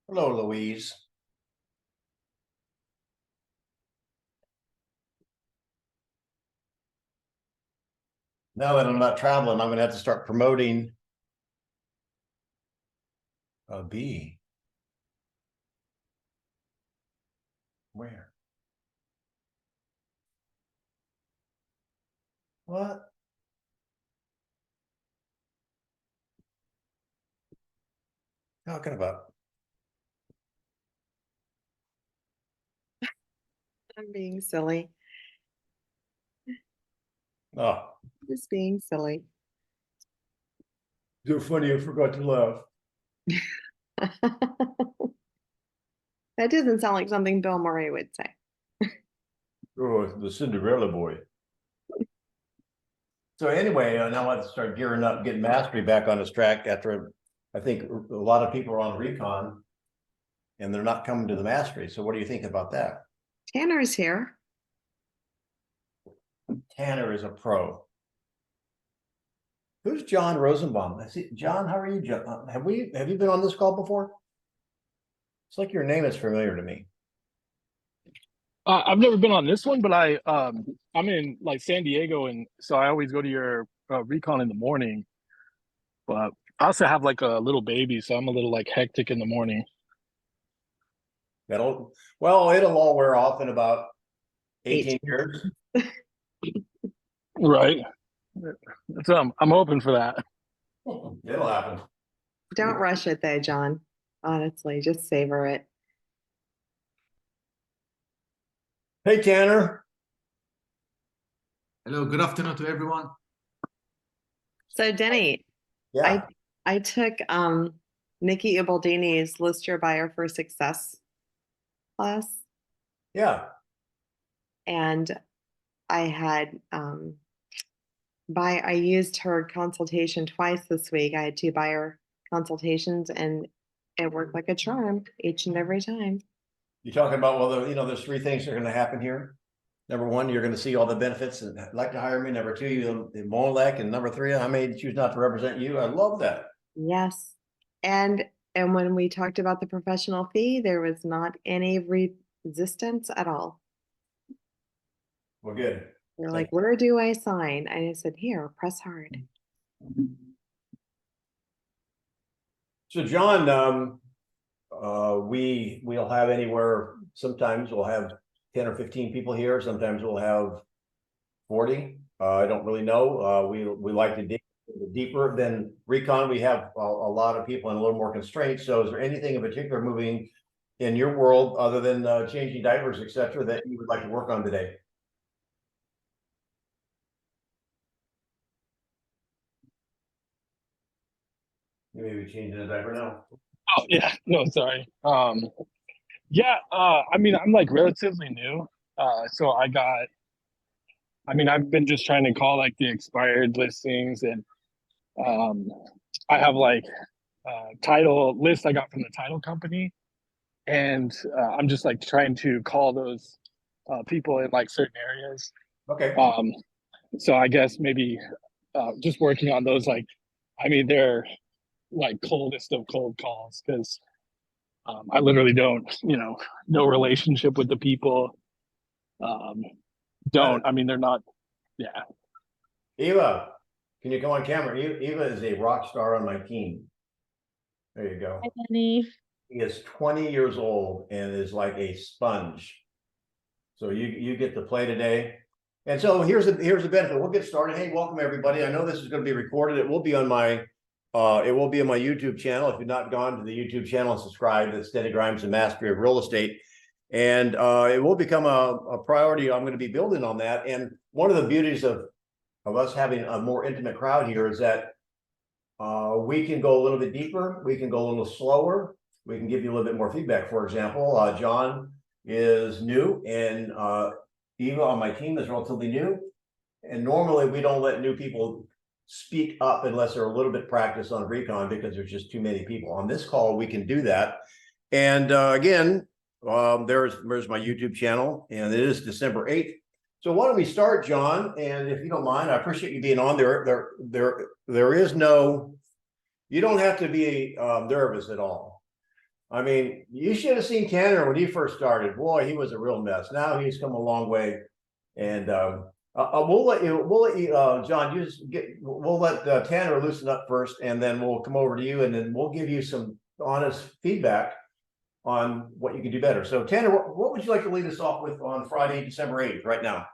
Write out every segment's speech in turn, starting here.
Hello, Louise. Now that I'm not traveling, I'm going to have to start promoting a bee. Where? What? Talking about? I'm being silly. Oh, Just being silly. you're funny. I forgot to laugh. That doesn't sound like something Bill Murray would say. Oh, the Cinderella boy. So anyway, now I have to start gearing up, getting mastery back on this track after I think a lot of people are on recon and they're not coming to the mastery. So what do you think about that? Tanner's here. Tanner is a pro. Who's John Rosenbaum? I see. John, how are you, John? Have you been on this call before? It's like your name is familiar to me. I've never been on this one, but I'm in like San Diego, and so I always go to your recon in the morning. But I also have like a little baby, so I'm a little like hectic in the morning. It'll all wear off in about 18 years. Right. So I'm hoping for that. It'll happen. Don't rush it though, John. Honestly, just savor it. Hey, Tanner. Hello, good afternoon to everyone. So Denny, Yeah. I took Nikki Ubaldini's List Your Buyer for Success class, Yeah. and I had I used her consultation twice this week. I had two buyer consultations and it worked like a charm each and every time. You're talking about, well, there's three things that are going to happen here. Number one, you're going to see all the benefits and like to hire me. Number two, you the Molech, and number three, I may choose not to represent you. I love that. Yes. And when we talked about the professional fee, there was not any resistance at all. Well, good. They're like, where do I sign? And I said, here, press hard. So, John, we'll have anywhere. Sometimes we'll have 10 or 15 people here. Sometimes we'll have 40. I don't really know. We like to dig deeper than recon. We have a lot of people and a little more constraints. So, is there anything in particular moving in your world other than changing diapers, etc., that you would like to work on today? You may be changing a diaper now. Oh yeah, no, sorry. Yeah, I mean, I'm like relatively new. So I've been just trying to call like the expired listings, and I have like title lists I got from the title company, and I'm just like trying to call those people in like certain areas. Okay. So I guess maybe just working on those, like, I mean, they're like coldest of cold calls because I literally don't, no relationship with the people. I mean, they're not, yeah. Eva, can you come on camera? Eva is a rock star on my team. There you go. Hi, Denny. He is 20 years old and is like a sponge. So you get to play today. And so here's the benefit. We'll get started. Hey, welcome everybody. I know this is going to be recorded. It will be on my YouTube channel. If you've not gone to the YouTube channel and subscribed, it's Denny Grimes and Mastery of Real Estate. And it will become a priority. I'm going to be building on that. And one of the beauties of us having a more intimate crowd here is that we can go a little bit deeper. We can go a little slower. We can give you a little bit more feedback. For example, John is new, and Eva on my team is relatively new. And normally we don't let new people speak up unless they're a little bit practiced on recon because there's just too many people. On this call, we can do that. And again, there's my YouTube channel, and it is December 8th. So why don't we start, John? And if you don't mind, I appreciate you being on there. There is no, you don't have to be nervous at all. I mean, you should have seen Tanner when he first started. Boy, he was a real mess. Now he's come a long way. And we'll let you, John, you just we'll let Tanner loosen up first, and then we'll come over to you, and then we'll give you some honest feedback on what you can do better. So Tanner, what would you like to lead us off with on Friday, December 8th, right now?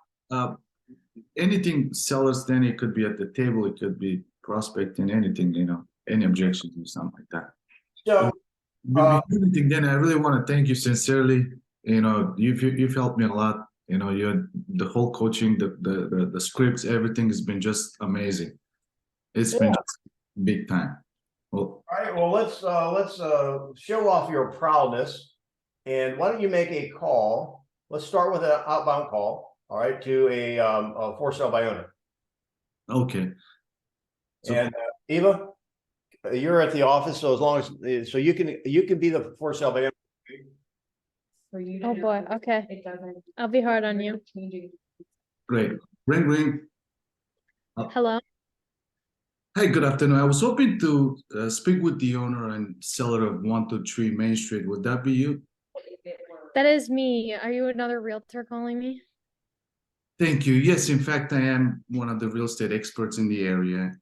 Anything sellers, then it could be at the table, it could be prospecting, anything, any objections or something like that. So Before anything, then I really want to thank you sincerely. You've helped me a lot. You the whole coaching, the scripts, everything has been just amazing. It's been just big time. Well, all right, well, let's show off your proudness, and why don't you make a call? Let's start with an outbound call, all right, to a for sale by owner. okay. So, And Eva, you're at the office, so as long as so you can be the for sale by owner. Oh boy, okay. I'll be hard on you. great. Ring, ring. Hello? Hi, good afternoon. I was hoping to speak with the owner and seller of 123 Main Street. Would that be you? That is me. Are you another realtor calling me? Thank you. Yes, in fact, I am one of the real estate experts in the area.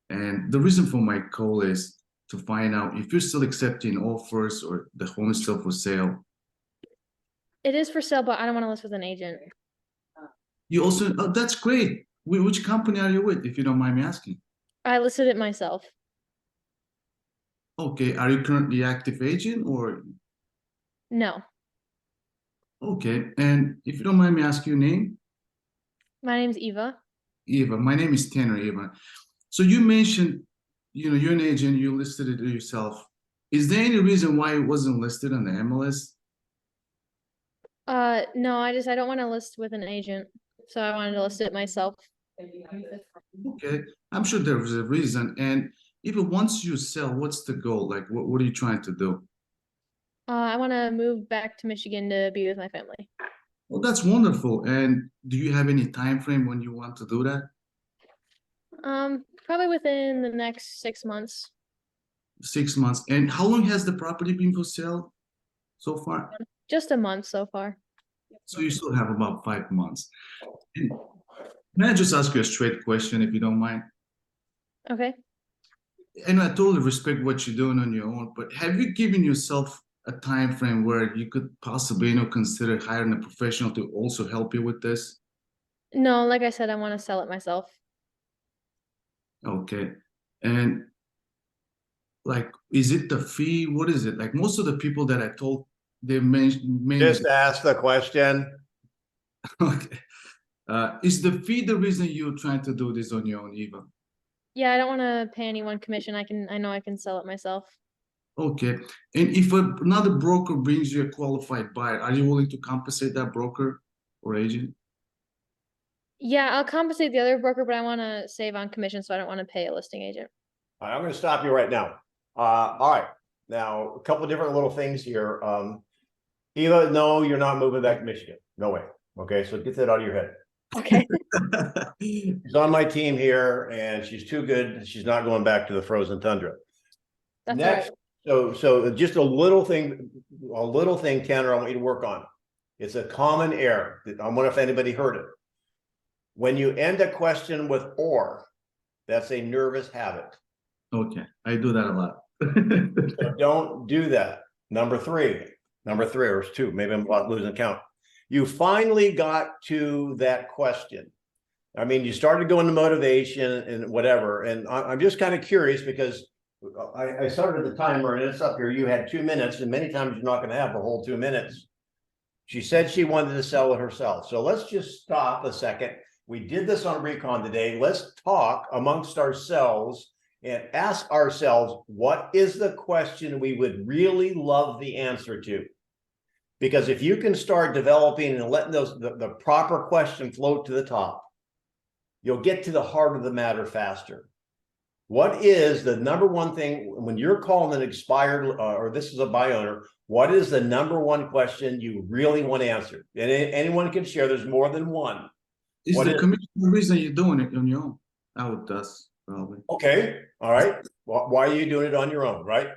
And the reason for my call is to find out if you're still accepting offers or the home is still for sale. It is for sale, but I don't want to list with an agent. You also, oh, that's great. Which company are you with, if you don't mind me asking? I listed it myself. Okay, are you currently active agent or? No. Okay, and if you don't mind me asking your name? My name's Eva. Eva, my name is Tanner, Eva. So you mentioned, you're an agent, you listed it yourself. Is there any reason why it wasn't listed on the MLS? No, I don't want to list with an agent. So I wanted to list it myself. Okay, I'm sure there was a reason. And even once you sell, what's the goal? Like, what are you trying to do? I want to move back to Michigan to be with my family. Well, that's wonderful. And do you have any time frame when you want to do that? Probably within the next 6 months. 6 months. And how long has the property been for sale so far? Just a month so far. So you still have about 5 months. And can I just ask you a straight question, if you don't mind? Okay. And I totally respect what you're doing on your own, but have you given yourself a time frame where you could possibly, consider hiring a professional to also help you with this? No, like I said, I want to sell it myself. Okay. And like, is it the fee? What is it? Like most of the people that I told, they mentioned. Just ask the question. Okay. Is the fee the reason you're trying to do this on your own, Eva? Yeah, I don't want to pay anyone commission. I know I can sell it myself. Okay. And if another broker brings you a qualified buyer, are you willing to compensate that broker or agent? Yeah, I'll compensate the other broker, but I want to save on commission, so I don't want to pay a listing agent. All right, I'm going to stop you right now. All right, now a couple of different little things here. Eva, no, you're not moving back to Michigan. No way. Okay, so get that out of your head. Okay. She's on my team here, and she's too good. She's not going back to the frozen tundra. That's Next, all right. so just a little thing, Tanner, I want you to work on. It's a common error. I wonder if anybody heard it. When you end a question with "or," that's a nervous habit. Okay, I do that a lot. So don't do that. Number three, or it's two, maybe I'm losing count. You finally got to that question. I mean, you started going to motivation and whatever, and I'm just kind of curious because I started the timer and it's up here. You had 2 minutes, and many times you're not going to have the whole 2 minutes. She said she wanted to sell it herself. So let's just stop a second. We did this on Recon today. Let's talk amongst ourselves and ask ourselves, what is the question we would really love the answer to? Because if you can start developing and letting the proper question float to the top, you'll get to the heart of the matter faster. What is the number one thing when you're calling an expired or this is a buy owner? What is the number one question you really want answered? And anyone can share. There's more than one. Is the commission the reason you're doing it on your own? I would guess, probably. Okay. All right. Why are you doing it on your own? Right.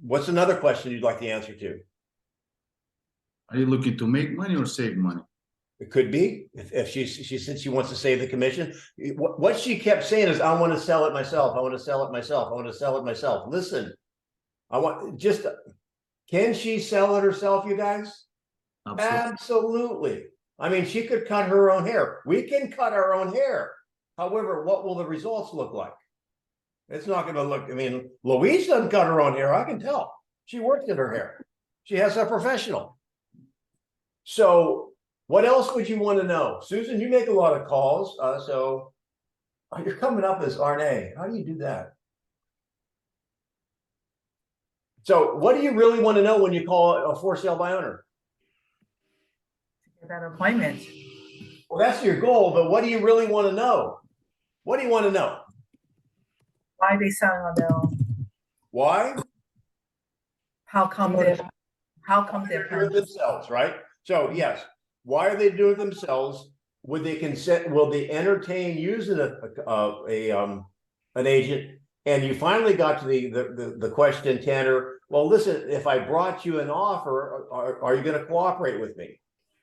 What's another question you'd like the answer to? Are you looking to make money or save money? It could be, if she said she wants to save the commission. What she kept saying is, I want to sell it myself. I want to sell it myself. I want to sell it myself. Listen, can she sell it herself, you guys? Absolutely. Absolutely. I mean, she could cut her own hair. We can cut our own hair. However, what will the results look like? It's not going to look, I mean, Louise doesn't cut her own hair. I can tell. She works in her hair. She has a professional. So what else would you want to know? Susan, you make a lot of calls. So you're coming up as RNA. How do you do that? So what do you really want to know when you call a for sale by owner? Get that appointment. Well, that's your goal, but what do you really want to know? What do you want to know? Why are they selling on their own? Why? How come they're They're doing it themselves, right? So yes, why are they doing it themselves? Would they consent? Will they entertain using an agent? And you finally got to the question, Tanner. Well, listen, if I brought you an offer, are you going to cooperate with me?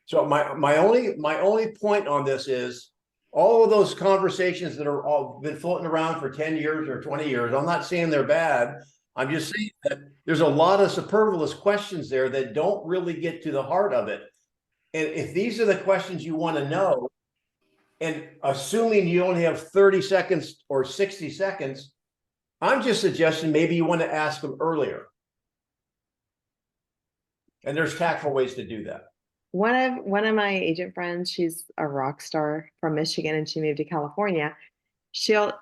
So my only point on this is all of those conversations that are all been floating around for 10 years or 20 years. I'm not saying they're bad. I'm just saying that there's a lot of superfluous questions there that don't really get to the heart of it. And if these are the questions you want to know, and assuming you only have 30 seconds or 60 seconds, I'm just suggesting maybe you want to ask them earlier. And there's tactful ways to do that. One of my agent friends, she's a rock star from Michigan and she moved to California. She'll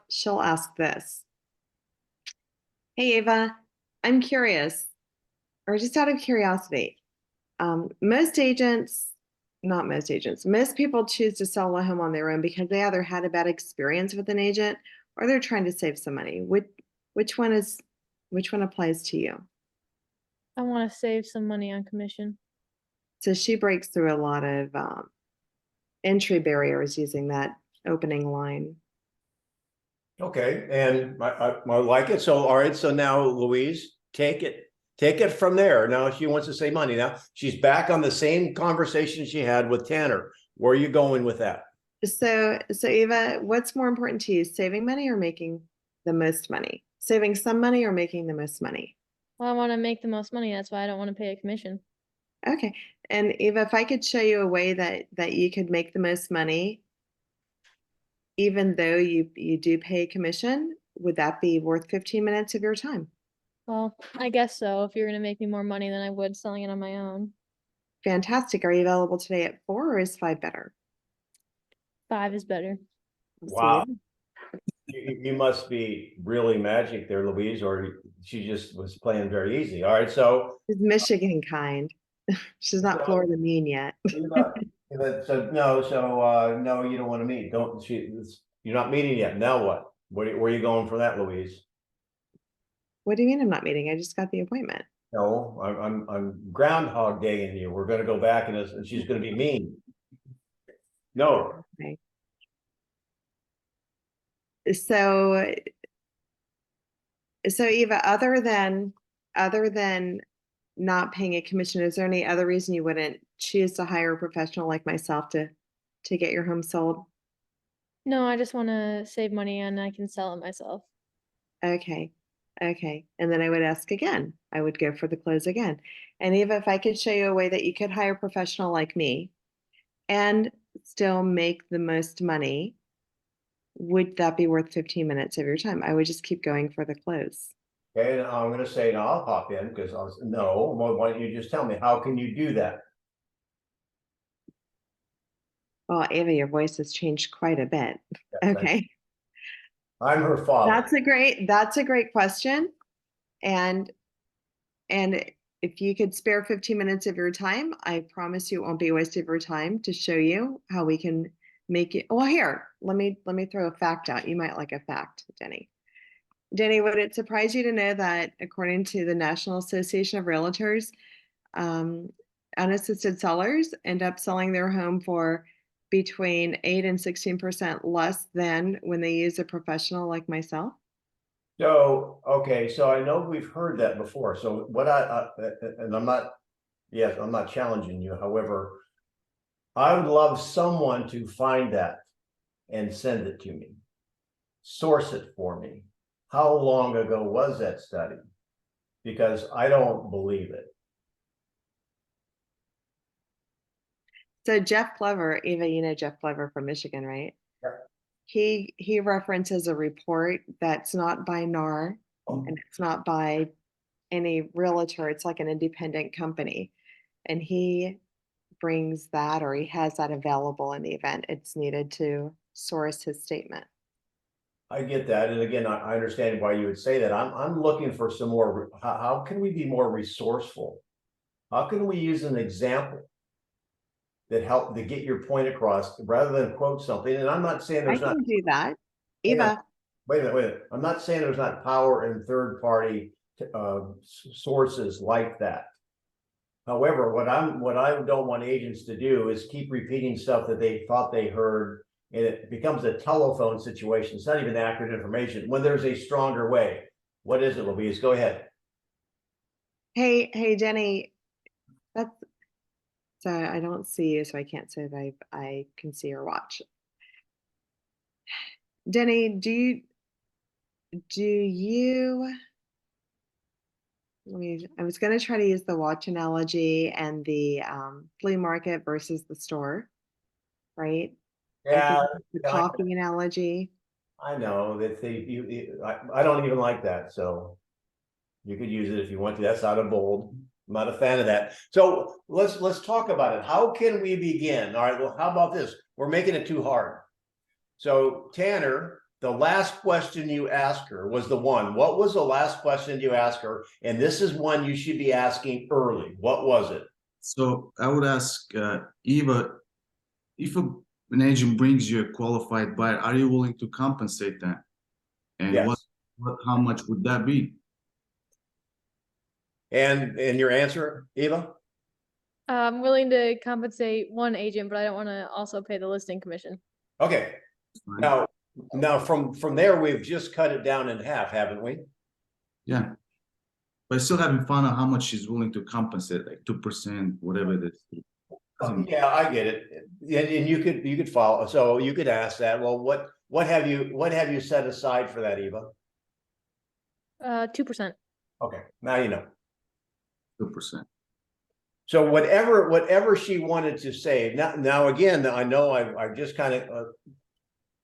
ask this. Hey Ava, I'm curious, or just out of curiosity, most people choose to sell a home on their own because they either had a bad experience with an agent or they're trying to save some money. Which one applies to you? I want to save some money on commission. So she breaks through a lot of entry barriers using that opening line. Okay, and I like it. So, all right. So now, Louise, take it from there. Now she wants to save money. Now she's back on the same conversation she had with Tanner. Where are you going with that? So Eva, what's more important to you, saving money or making the most money? Saving some money or making the most money? Well, I want to make the most money. That's why I don't want to pay a commission. Okay. And Eva, if I could show you a way that you could make the most money, even though you do pay a commission, would that be worth 15 minutes of your time? Well, I guess so. If you're going to make me more money than I would selling it on my own. Fantastic. Are you available today at 4 or is 5 better? 5 is better. Wow. You must be really magic there, Louise, or she just was playing very easy. All right, so She's Michigan kind. She's not Florida mean yet. so no, you don't want to meet. You're not meeting yet. Now what? Where are you going for that, Louise? What do you mean I'm not meeting? I just got the appointment. No, I'm groundhog daying you. We're going to go back and she's going to be mean. No. Okay. So Eva, other than not paying a commission, is there any other reason you wouldn't choose to hire a professional like myself to get your home sold? No, I just want to save money and I can sell it myself. Okay. And then I would ask again. I would go for the close again. And Eva, if I could show you a way that you could hire a professional like me and still make the most money, would that be worth 15 minutes of your time? I would just keep going for the close. Okay, and I'm going to say, no, I'll hop in because no, why don't you just tell me, how can you do that? Well, Ava, your voice has changed quite a bit. Okay. I'm her father. That's a great question. And if you could spare 15 minutes of your time, I promise you it won't be a waste of your time to show you how we can make it. Well, here, let me throw a fact out. You might like a fact, Denny. Denny, would it surprise you to know that according to the National Association of Realtors, unassisted sellers end up selling their home for between 8 and 16% less than when they use a professional like myself? So, okay, so I know we've heard that before. So what and I'm not, yes, I'm not challenging you. However, I would love someone to find that and send it to me. Source it for me. How long ago was that study? Because I don't believe it. So Jeff Clever, Eva, you know Jeff Clever from Michigan, right? Yeah. He references a report that's not by NAR and it's not by any realtor. It's like an independent company. And he brings that, or he has that available in the event it's needed to source his statement. I get that. And again, I understand why you would say that. I'm looking for some more, how can we be more resourceful? How can we use an example that help to get your point across rather than quote something? And I'm not saying I there's not, can do that. Hang on. Eva, wait a minute. I'm not saying there's not power in third party sources like that. However, what I don't want agents to do is keep repeating stuff that they thought they heard, and it becomes a telephone situation. It's not even accurate information when there's a stronger way. What is it, Louise? Go ahead. hey, Denny, that's, so I don't see you, so I can't say that I can see or watch. Denny, I was going to try to use the watch analogy and the flea market versus the store, right? Yeah, The coffee analogy. I know that I don't even like that. So you could use it if you want to. That's out of bold. I'm not a fan of that. So let's talk about it. How can we begin? All right. Well, how about this? We're making it too hard. So Tanner, the last question you asked her was the one. What was the last question you asked her? And this is one you should be asking early. What was it? So I would ask Eva, if an agent brings you a qualified buyer, are you willing to compensate them? And Yes. how much would that be? And your answer, Eva? I'm willing to compensate one agent, but I don't want to also pay the listing commission. Okay. Now from there, we've just cut it down in half, haven't we? Yeah. But I still haven't found out how much she's willing to compensate, like 2%, whatever it is. Yeah, I get it. And you could follow. So you could ask that. Well, what have you set aside for that, Eva? 2%. Okay, now you know. 2%. So whatever she wanted to say. Now again, I know I've just kind of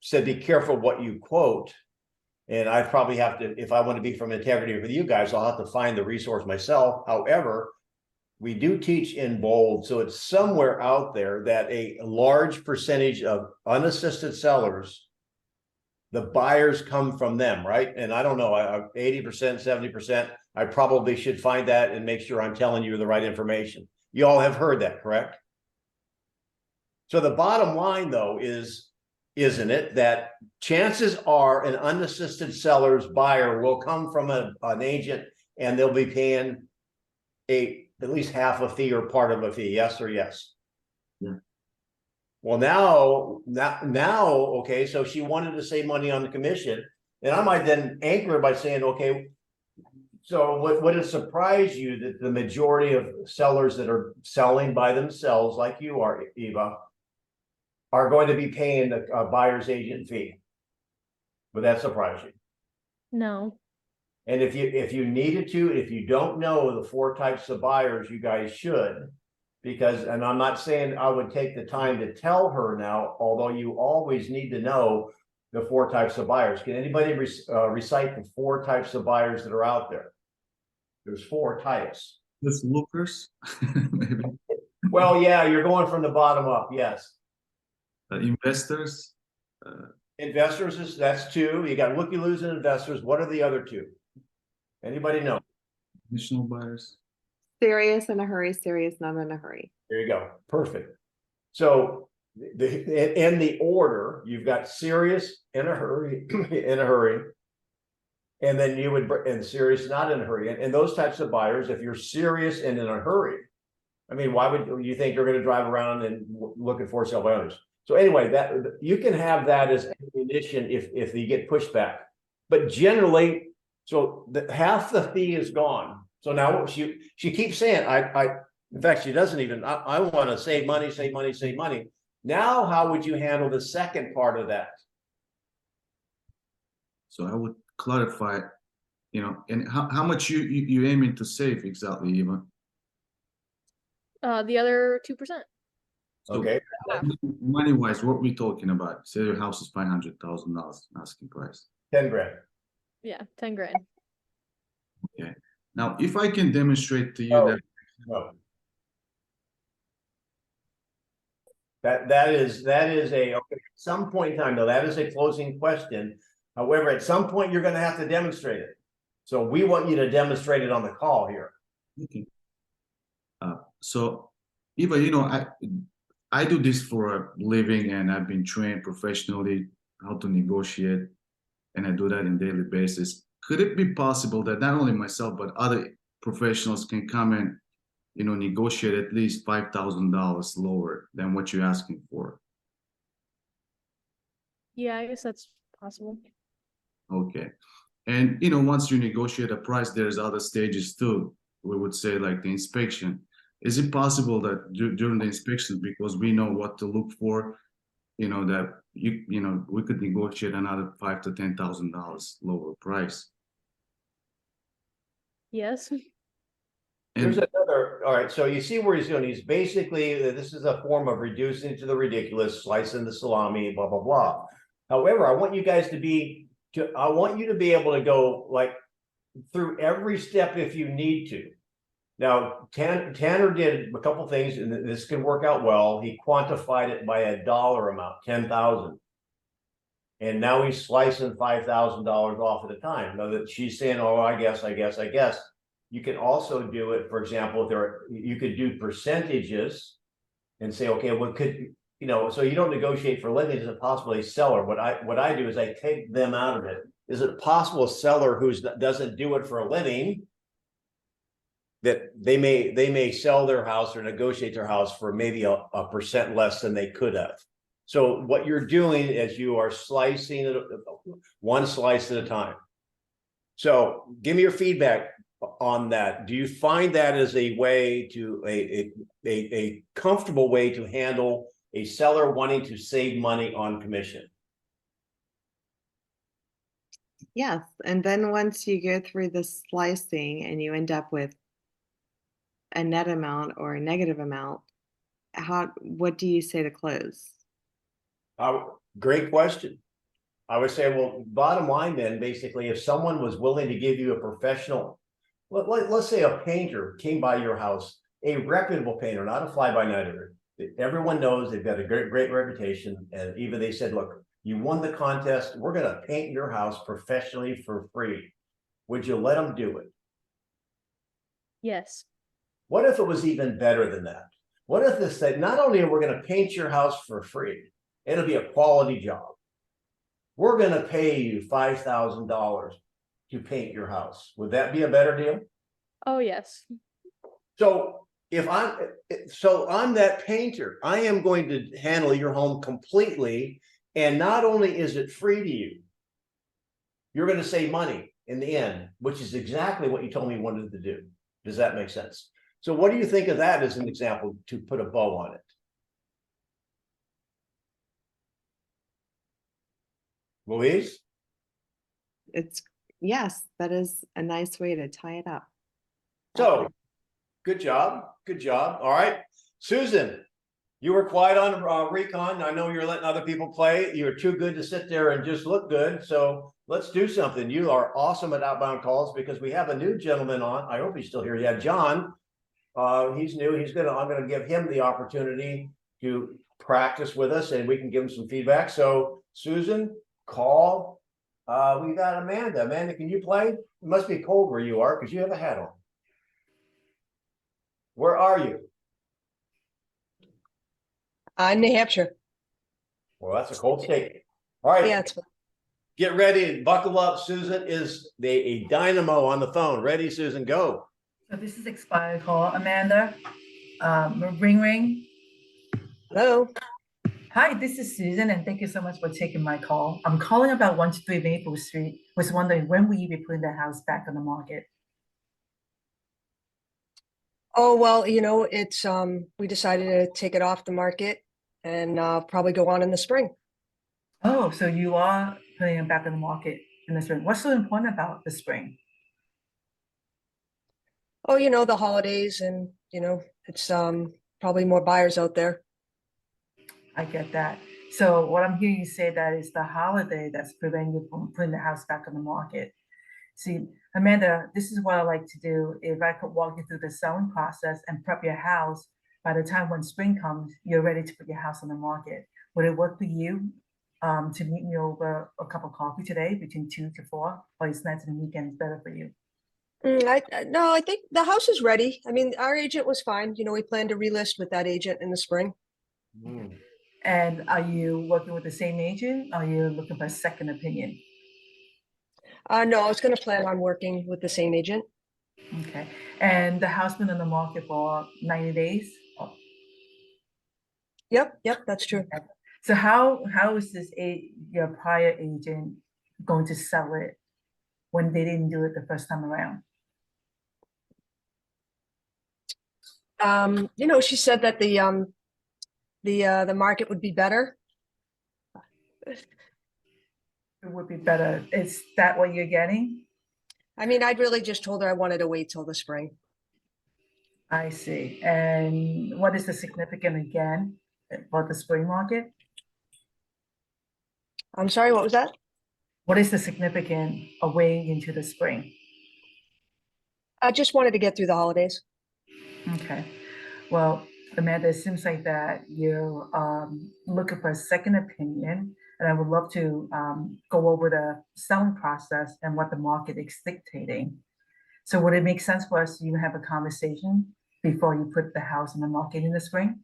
said be careful what you quote. And I probably have to, if I want to be from integrity with you guys, I'll have to find the resource myself. However, we do teach in bold, so it's somewhere out there that a large percentage of unassisted sellers, the buyers come from them, right? And I don't know, 80%, 70%, I probably should find that and make sure I'm telling you the right information. You all have heard that, correct? So the bottom line, though, isn't it, that chances are an unassisted seller's buyer will come from an agent and they'll be paying at least half a fee or part of a fee, yes or yes? Yeah. Well, now, okay, so she wanted to save money on the commission, and I might then anchor by saying, okay, so would it surprise you that the majority of sellers that are selling by themselves, like you are, Eva, are going to be paying a buyer's agent fee? Would that surprise you? No. And if you needed to, if you don't know the 4 types of buyers, you guys should, because, and I'm not saying I would take the time to tell her now, although you always need to know the 4 types of buyers. Can anybody recite the 4 types of buyers that are out there? There's 4 types. Just lookers, maybe. Well, yeah, you're going from the bottom up. Yes. Investors. Investors that's 2. You got looky-loos and investors. What are the other 2? Anybody know? Additional buyers. Serious in a hurry, serious not in a hurry. There you go. Perfect. So in the order, you've got serious, in a hurry, and then you would, and serious, not in a hurry. And those types of buyers, if you're serious and in a hurry, I mean, why would you think you're going to drive around and looking for sale by others? So anyway, that you can have that as ammunition if you get pushback. But generally, So half the fee is gone. So now she keeps saying, in fact, she doesn't even, I want to save money, save money, save money. Now, how would you handle the second part of that? So I would clarify, and how much you aiming to save exactly, Eva? The other 2%. So Okay, money wise, what we talking about? Say your house is $500,000 asking price. 10 grand. Yeah, 10 grand. Okay. Now, if I can demonstrate to you Oh. that No. That is a, okay, at some point in time, though, that is a closing question. However, at some point, you're gonna have to demonstrate it. So we want you to demonstrate it on the call here. okay. So Eva, I do this for a living, and I've been trained professionally how to negotiate, and I do that on a daily basis. Could it be possible that not only myself but other professionals can come and negotiate at least $5,000 lower than what you're asking for? Yeah, I guess that's possible. Okay. And once you negotiate a price, there's other stages too. We would say like the inspection. Is it possible that during the inspection, because we know what to look for, that we could negotiate another $5,000 to $10,000 lower price? Yes. Here's And another, all right, so you see where he's going. He's basically, this is a form of reducing to the ridiculous, slicing the salami, blah, blah, blah. However, I want you guys to be able to go like through every step if you need to. Now, Tanner did a couple things, and this can work out well. He quantified it by a dollar amount, 10,000. And now he's slicing $5,000 off at a time. Now that she's saying, oh, I guess. You can also do it, for example, you could do percentages and say, okay, what could, so you don't negotiate for a living. Is it possible a seller? What I do is I take them out of it. Is it possible a seller who doesn't do it for a living, that they may sell their house or negotiate their house for maybe a percent less than they could have? So what you're doing is you are slicing it one slice at a time. So give me your feedback on that. Do you find that as a way to a comfortable way to handle a seller wanting to save money on commission? Yes, and then once you go through the slicing and you end up with a net amount or a negative amount, what do you say to close? Great question. I would say, well, bottom line then, basically, if someone was willing to give you a professional, let's say a painter came by your house, a reputable painter, not a fly-by-nighter. Everyone knows they've got a great reputation, and even they said, look, you won the contest, we're going to paint your house professionally for free. Would you let them do it? Yes. What if it was even better than that? What if they said, not only are we going to paint your house for free, it'll be a quality job. We're going to pay you $5,000 to paint your house. Would that be a better deal? Oh, yes. So I'm that painter. I am going to handle your home completely. And not only is it free to you, you're going to save money in the end, which is exactly what you told me you wanted to do. Does that make sense? So what do you think of that as an example to put a bow on it? Louise? Yes, that is a nice way to tie it up. So, good job. All right. Susan, you were quiet on recon. I know you're letting other people play. You're too good to sit there and just look good. So let's do something. You are awesome at outbound calls because we have a new gentleman on. I hope he's still here. Yeah, John. He's new. I'm gonna give him the opportunity to practice with us and we can give him some feedback. So Susan, call. We got Amanda. Amanda, can you play? It must be cold where you are because you have a hat on. Where are you? New Hampshire. Well, that's a cold state. All right. Yeah, it's Get ready and buckle up. Susan is a dynamo on the phone. Ready, Susan, go. So this is expired call. Amanda, ring. hello. Hi, this is Susan, and thank you so much for taking my call. I'm calling about 123 Maple Street. Was wondering when will you be putting the house back on the market? Oh, well, it's, we decided to take it off the market and probably go on in the spring. Oh, so you are putting it back on the market in the spring. What's so important about the spring? Oh, the holidays and, it's probably more buyers out there. I get that. So what I'm hearing you say that is the holiday that's preventing you from putting the house back on the market. See, Amanda, this is what I like to do. If I could walk you through the selling process and prep your house, by the time when spring comes, you're ready to put your house on the market. Would it work for you to meet me over a cup of coffee today between 2 to 4? Or is nights and weekends better for you? No, I think the house is ready. I mean, our agent was fine. We plan to relist with that agent in the spring. Hmm. And are you working with the same agent? Or are you looking for a second opinion? No, I was going to plan on working with the same agent. Okay. And the house been on the market for 90 days? Oh, Yep, that's true. okay. So how is your prior agent going to sell it when they didn't do it the first time around? She said that the market would be better. It would be better. Is that what you're getting? I mean, I'd really just told her I wanted to wait till the spring. I see. And what is the significance again for the spring market? I'm sorry, what was that? What is the significance of waiting into the spring? I just wanted to get through the holidays. Okay. Well, Amanda, it seems like that you're looking for a second opinion, and I would love to go over the selling process and what the market is dictating. So would it make sense for us to even have a conversation before you put the house on the market in the spring?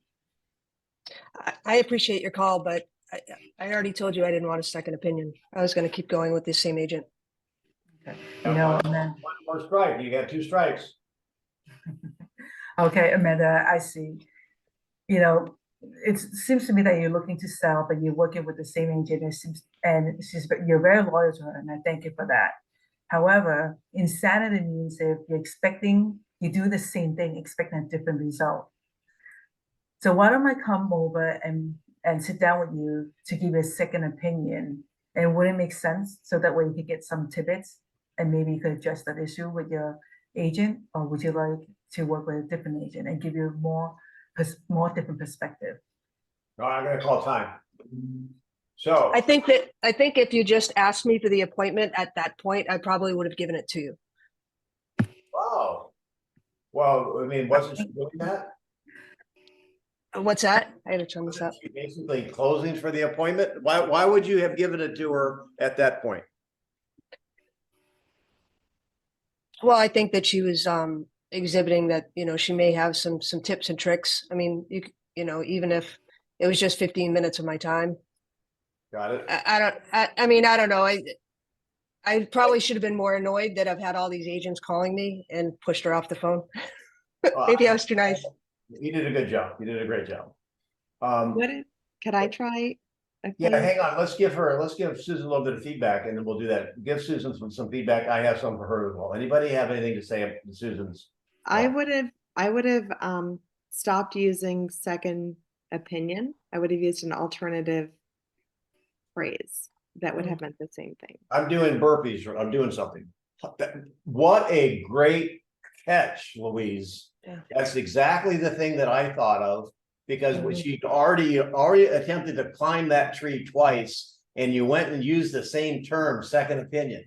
I appreciate your call, but I already told you I didn't want a second opinion. I was going to keep going with the same agent. Okay. You know, Amanda. One more strike, you got 2 strikes. Okay, Amanda, I see. You know, it seems to me that you're looking to sell, but you're working with the same agent. You're very loyal to her, and I thank you for that. However, insanity means if you're expecting, you do the same thing, expecting a different result. So why don't I come over and sit down with you to give you a second opinion? And would it make sense so that way you could get some tidbits and maybe you could address that issue with your agent, or would you like to work with a different agent and give you more different perspective? No, I'm gonna call time. So, I think if you just asked me for the appointment at that point, I probably would have given it to you. wow. Well, I mean, wasn't she doing that? What's that? I had to turn this up. Wasn't she basically closing for the appointment? Why would you have given it to her at that point? Well, I think that she was exhibiting that, she may have some tips and tricks. I mean, even if it was just 15 minutes of my time. Got it? I don't know. I probably should have been more annoyed that I've had all these agents calling me and pushed her off the phone. Maybe I was too nice. You did a good job. You did a great job. Could I try? Yeah, hang on. Let's give Susan a little bit of feedback and then we'll do that. Give Susan some feedback. I have some for her as well. Anybody have anything to say to Susan's? I would have stopped using second opinion. I would have used an alternative phrase that would have meant the same thing. I'm doing burpees. I'm doing something. What a great catch, Louise. Yeah. That's exactly the thing that I thought of, because she'd already attempted to climb that tree twice and you went and used the same term, second opinion.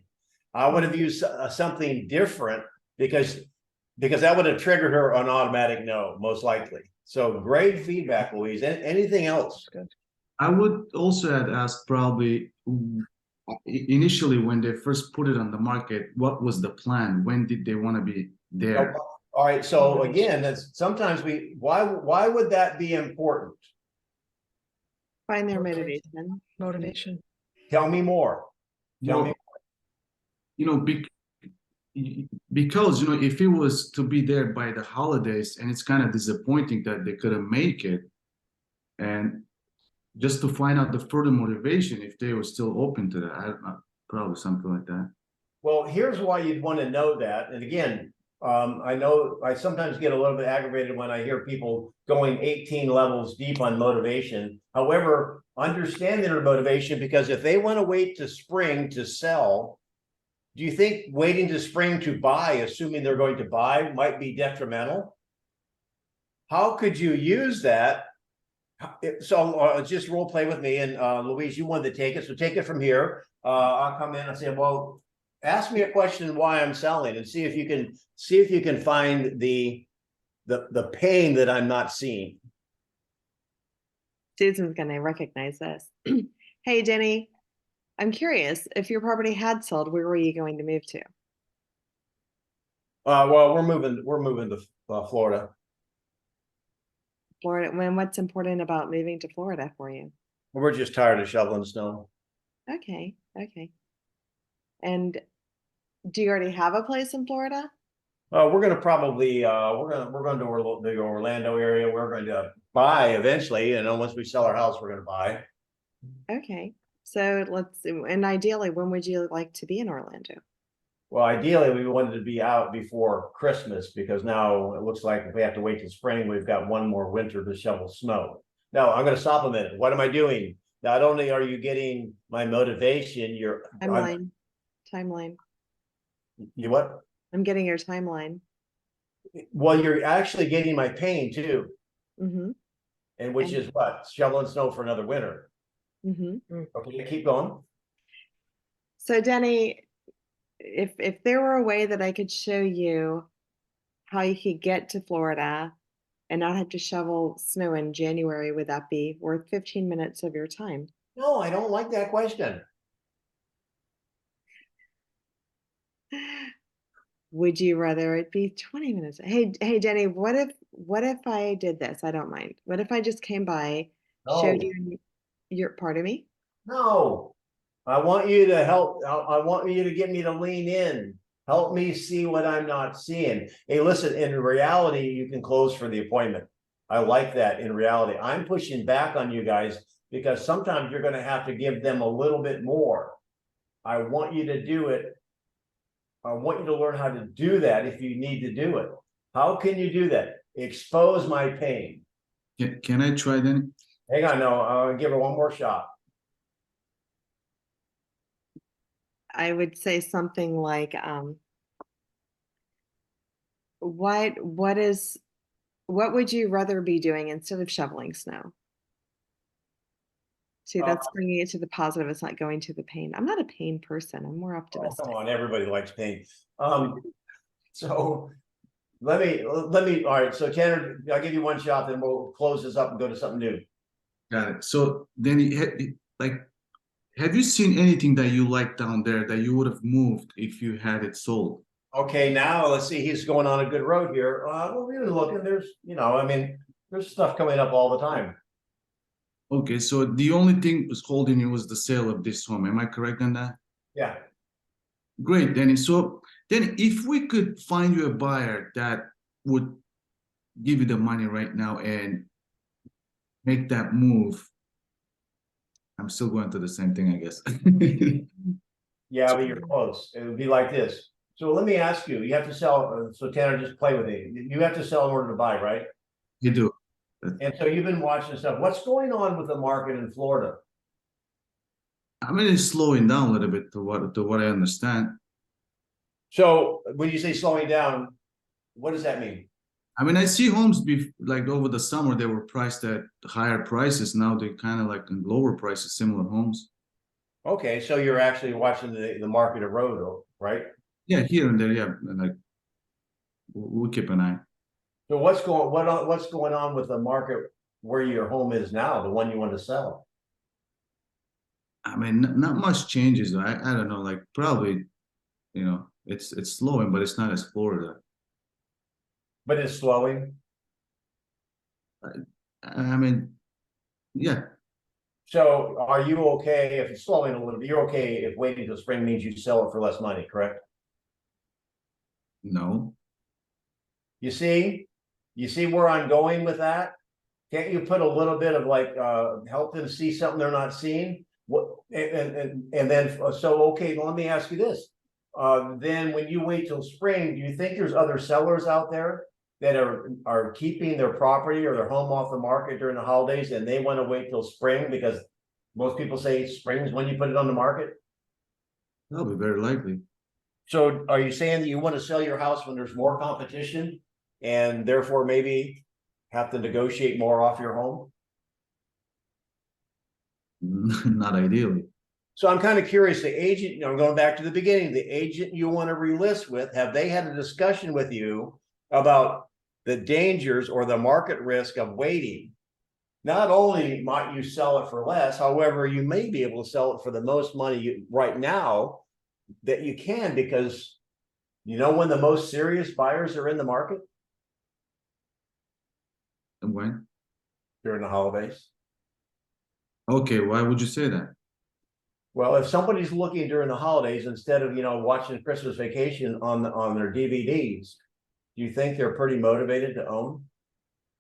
I would have used something different because that would have triggered her an automatic no, most likely. So great feedback, Louise. Anything else? Good. I would also have asked probably initially when they first put it on the market, what was the plan? When did they want to be there? All right. So again, that's sometimes why would that be important? Find their Motivation. motivation. Motivation. Tell me more. Tell me. Because if it was to be there by the holidays, and it's kind of disappointing that they couldn't make it, and just to find out the further motivation if they were still open to that. I don't know, probably something like that. Well, here's why you'd want to know that. And again, I know I sometimes get a little bit aggravated when I hear people going 18 levels deep on motivation. However, understand their motivation, because if they want to wait to spring to sell, do you think waiting to spring to buy, assuming they're going to buy, might be detrimental? How could you use that? So just role play with me, and Louise, you wanted to take it, so take it from here. I'll come in and say, well, ask me a question why I'm selling, and see if you can find the pain that I'm not seeing. Susan's gonna recognize this. Hey, Denny, I'm curious, if your property had sold, where were you going to move to? Well, we're moving to Florida. Florida, when what's important about moving to Florida for you? We're just tired of shoveling snow. Okay, okay. And do you already have a place in Florida? We're gonna probably we're going to the Orlando area. We're going to buy eventually, and then once we sell our house, we're going to buy. Okay, so and ideally, when would you like to be in Orlando? Well, ideally, we wanted to be out before Christmas, because now it looks like if we have to wait till spring, we've got one more winter to shovel snow. Now, I'm going to stop a minute. What am I doing? Not only are you getting my motivation, Timeline. You what? I'm getting your timeline. Well, you're actually getting my pain too. Mm-hmm. And which is what? Shoveling snow for another winter. Mm-hmm. Okay, keep going. So Denny, if there were a way that I could show you how you could get to Florida and not have to shovel snow in January, would that be worth 15 minutes of your time? No, I don't like that question. Would you rather it be 20 minutes? Hey, Denny, what if I did this? I don't mind. What if I just came by, showed No. you your part of me? No, I want you to help. I want you to get me to lean in. Help me see what I'm not seeing. Hey, listen, in reality, you can close for the appointment. I like that in reality. I'm pushing back on you guys because sometimes you're going to have to give them a little bit more. I want you to do it. I want you to learn how to do that if you need to do it. How can you do that? Expose my pain. Can I try then? Hang on, no, I'll give her one more shot. I would say something like, what would you rather be doing instead of shoveling snow? See, that's bringing it to the positive. It's not going to the pain. I'm not a pain person. I'm more Oh, optimistic. come on, everybody likes pain. So let me, all right, so Tanner, I'll give you one shot, then we'll close this up and go to something new. Got it. So then, like, have you seen anything that you like down there that you would have moved if you had it sold? Okay, now let's see, he's going on a good road here. Well, we're looking, there's, I mean, there's stuff coming up all the time. Okay, so the only thing was holding you was the sale of this home. Am I correct on that? Yeah. Great, Denny. So then if we could find you a buyer that would give you the money right now and make that move, I'm still going to the same thing, I guess. Yeah, but you're close. It would be like this. So let me ask you, you have to sell, so Tanner, just play with it. You have to sell in order to buy, right? You do. And so you've been watching stuff. What's going on with the market in Florida? I mean, it's slowing down a little bit to what I understand. So when you say slowing down, what does that mean? I mean, I see homes like over the summer, they were priced at higher prices. Now they're kind of like in lower prices, similar homes. Okay, so you're actually watching the market erode, right? Yeah, here and there, yeah. And like we'll keep an eye. So what's going on with the market where your home is now, the one you want to sell? I mean, not much changes. I don't know, like probably, it's slowing, but it's not as Florida. But it's slowing. I mean, yeah. So are you okay if it's slowing a little bit? You're okay if waiting till spring means you sell it for less money, correct? No. You see where I'm going with that? Can't you put a little bit of like, help them see something they're not seeing? What, and then, so, okay, let me ask you this. Then when you wait till spring, do you think there's other sellers out there that are keeping their property or their home off the market during the holidays and they want to wait till spring because most people say spring is when you put it on the market? That'll be very likely. So are you saying that you want to sell your house when there's more competition and therefore maybe have to negotiate more off your home? Not ideally. So I'm kind of curious, the agent, I'm going back to the beginning, the agent you want to relist with, have they had a discussion with you about the dangers or the market risk of waiting? Not only might you sell it for less, however, you may be able to sell it for the most money right now that you can, because you know when the most serious buyers are in the market? And when? During the holidays. Okay, why would you say that? Well, if somebody's looking during the holidays instead of, watching Christmas Vacation on their DVDs, do you think they're pretty motivated to own?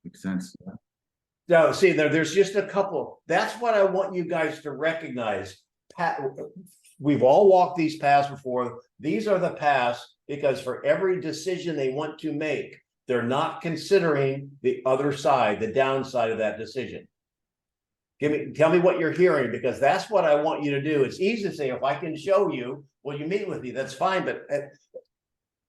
Makes sense. No, see, there's just a couple. That's what I want you guys to recognize. We've all walked these paths before. These are the paths because for every decision they want to make, they're not considering the other side, the downside of that decision. Tell me what you're hearing, because that's what I want you to do. It's easy to say, if I can show you, well, you meet with me, that's fine, but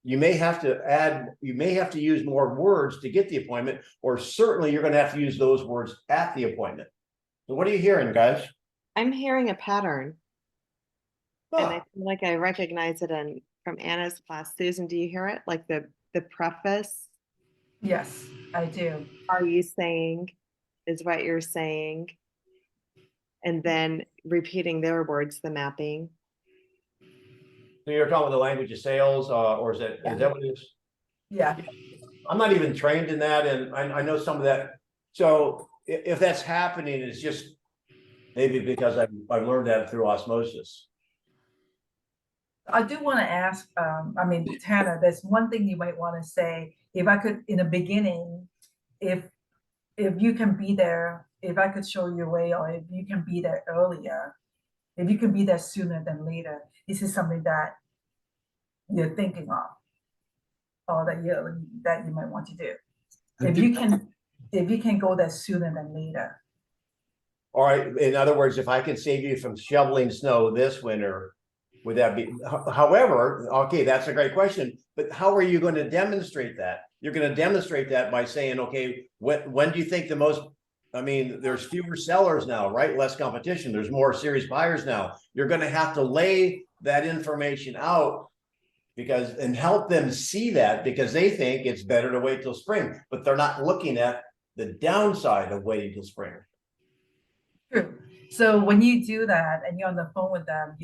you may have to use more words to get the appointment, or certainly you're going to have to use those words at the appointment. So what are you hearing, guys? I'm hearing a pattern, and I Huh. feel like I recognize it from Anna's class. Susan, do you hear it? Like the preface, Yes, I do. are you saying, is what you're saying, and then repeating their words, the mapping. So you're talking about the language of sales, or is that what it is? Yeah. I'm not even trained in that, and I know some of that. So if that's happening, it's just maybe because I've learned that through osmosis. I do want to ask, Tanner, there's one thing you might want to say. If I could, in the beginning, if you can be there, if I could show you a way, or if you can be there earlier, if you can be there sooner than later, this is something that you're thinking of, or that you might want to do. If you can go there sooner than later. All right. In other words, if I can save you from shoveling snow this winter, would that be? However, okay, that's a great question. But how are you going to demonstrate that? You're going to demonstrate that by saying, okay, when do you think the most? I mean, there's fewer sellers now, right? Less competition. There's more serious buyers now. You're going to have to lay that information out and help them see that, because they think it's better to wait till spring, but they're not looking at the downside of waiting till spring. True. So when you do that and you're on the phone with them,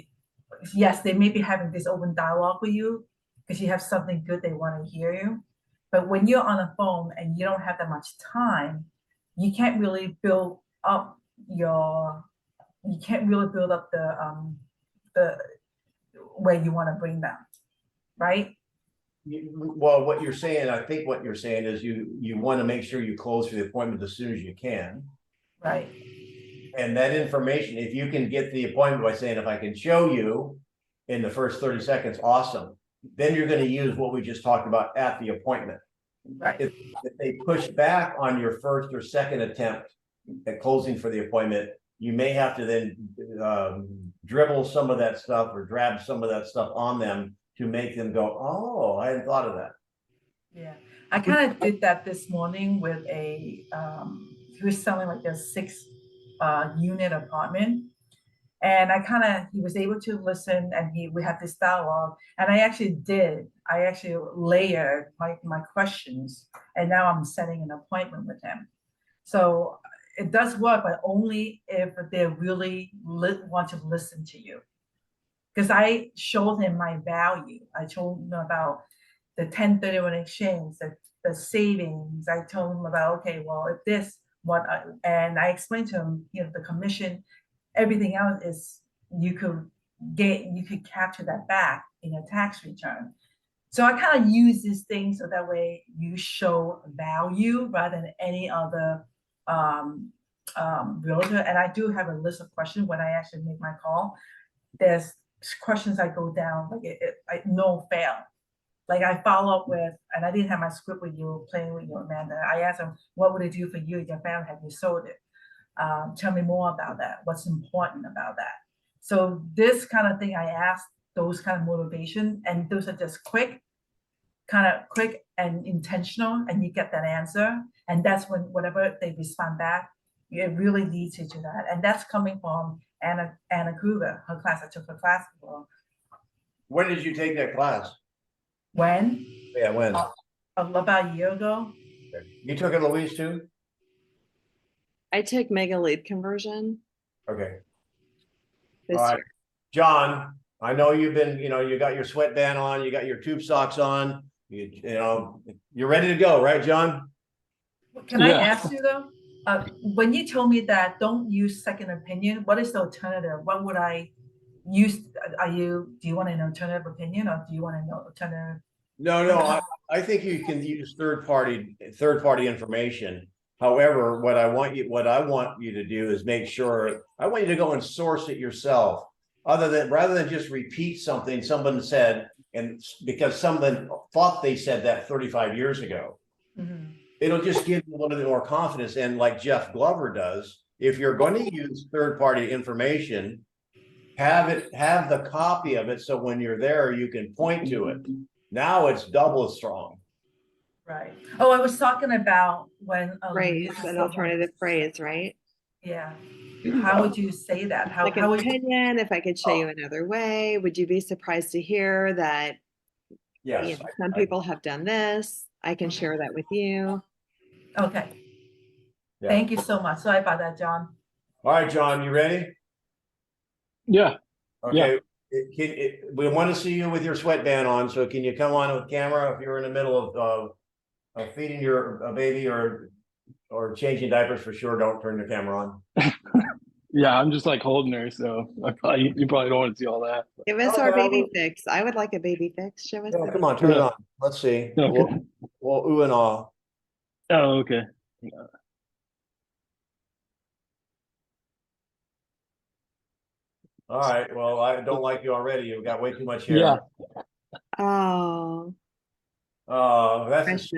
yes, they may be having this open dialogue with you because you have something good they want to hear you. But when you're on the phone and you don't have that much time, you can't really build up the where you want to bring them, right? Well, what you're saying, I think what you're saying is you want to make sure you close for the appointment as soon as you can. Right. And that information, if you can get the appointment by saying, if I can show you in the first 30 seconds, awesome. Then you're going to use what we just talked about at the appointment. Right. If they push back on your first or second attempt at closing for the appointment, you may have to then dribble some of that stuff or drab some of that stuff on them to make them go, oh, I hadn't thought of that. Yeah, I kind of did that this morning with he was selling like a 6-unit apartment. And he was able to listen, and we had this dialogue, and I actually layered my questions, and now I'm setting an appointment with him. So it does work, but only if they really want to listen to you. Because I showed him my value. I told him about the 1031 exchange, the savings. I told him about, okay, well, if this, and I explained to him, the commission, everything else is you could capture that back in your tax return. So I kind of use these things so that way you show value rather than any other realtor, and I do have a list of questions when I actually make my call. There's questions I go down, like I no fail. Like I follow up with, and I didn't have my script with you, playing with you, Amanda. I asked them, what would it do for you and your family? Have you sold it? Tell me more about that. What's important about that? So this kind of thing, I ask those kind of motivation, and those are just quick and intentional, and you get that answer. And that's when whatever they respond back, it really leads you to that. And that's coming from Anna Kruger, her class. I took her class before. When did you take that class? When? Yeah, when? About a year ago. You took it, Louise, too? I took mega lead conversion Okay. this All right. year. John, I know you've been, you got your sweatband on, you got your tube socks on, you're ready to go, right, John? Can I Yeah. ask you though? When you told me that don't use second opinion, what is the alternative? What would I use? Do you want an alternative opinion, or do you want an alternative? No, I think you can use third party information. However, what I want you to do is make sure, I want you to go and source it yourself. Rather than just repeat something someone said, and because someone thought they said that 35 years ago. Mhm. It'll just give you a little bit more confidence. And like Jeff Glover does, if you're going to use third-party information, have the copy of it, so when you're there, you can point to it. Now it's double as strong. Right. Oh, I was talking about when Phrase, an alternative phrase, right? Yeah. How would you say that? Like How an would you? opinion, if I could show you another way, would you be surprised to hear that Yes. some people have done this? I can share that with you. Okay. Yeah. Thank you so much. Sorry about that, John. All right, John, you ready? Yeah. Okay. We want to see you with your sweatband on. So can you come on with camera if you're in the middle of feeding your baby or changing diapers? For sure, don't turn the camera on. Yeah, I'm just like holding her, so you probably don't want to see all that. Give us Okay, our I'll baby look. fix. I would like a baby fix. Show us. Yeah, the come baby- on, turn it Yeah. on. Let's see. Okay. We'll ooh and ah. Oh, okay. All right. Well, I don't like you already. You've got way too much hair. Yeah. Oh, That's precious.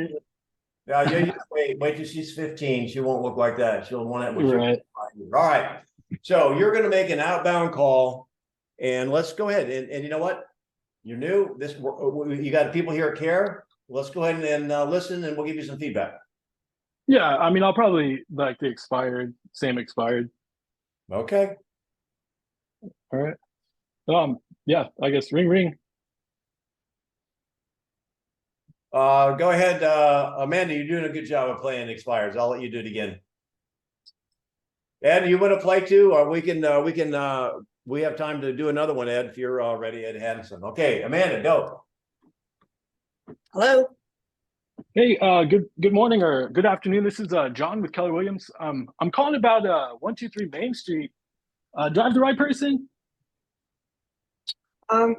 yeah. You wait till she's 15. She won't look like that. She'll want it. Right. All right. So you're going to make an outbound call, and let's go ahead. And you know what? You're new. You got people here at Care. Let's go ahead and listen, and we'll give you some feedback. Yeah, I mean, I'll probably like the same expired. Okay. All right. Yeah, I guess ring. Go ahead, Amanda. You're doing a good job of playing expires. I'll let you do it again. Ed, you want to play too, or we have time to do another one, Ed, if you're ready, Ed Hanson. Okay, Amanda, go. Hello. Hey, good morning or good afternoon. This is John with Keller Williams. I'm calling about 123 Main Street. Do I have the right person?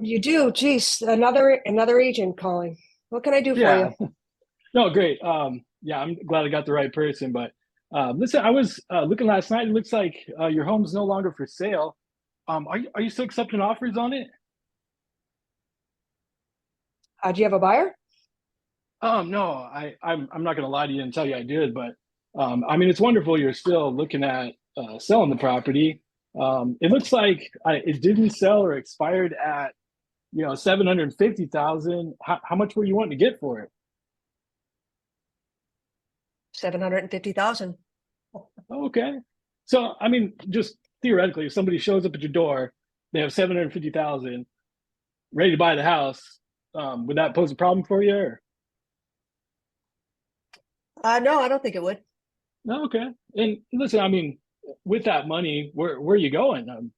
You do. Geez, another agent calling. What can I do for you? No, great. Yeah, I'm glad I got the right person. But listen, I was looking last night. It looks like your home's no longer for sale. Are you still accepting offers on it? Do you have a buyer? No, I'm not gonna lie to you and tell you I did, but I mean, it's wonderful you're still looking at selling the property. It looks like it didn't sell or expired at 750,000. How much were you wanting to get for it? 750,000. Okay, so I mean, just theoretically, if somebody shows up at your door, they have 750,000 ready to buy the house. Would that pose a problem for you? Or? No, I don't think it would. No, okay. And listen, I mean, with that money, where are you going?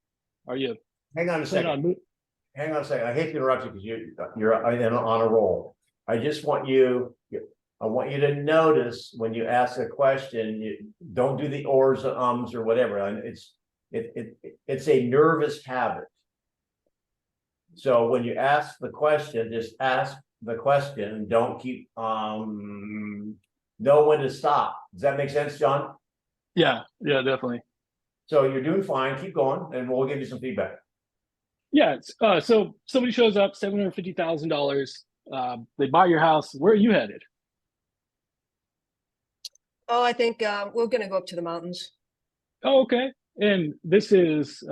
Are you Hang on a second. Hang on a second. I hate to interrupt you because you're on a roll. I want you to notice when you ask a question, you don't do the ors, ums, or whatever. And it's a nervous habit. So when you ask the question, just ask the question. Don't keep know when to stop. Does that make sense, John? Yeah, definitely. So you're doing fine. Keep going, and we'll give you some feedback. Yeah. So somebody shows up, $750,000. They buy your house. Where are you headed? Oh, I think we're gonna go up to the mountains. Oh, okay. And this is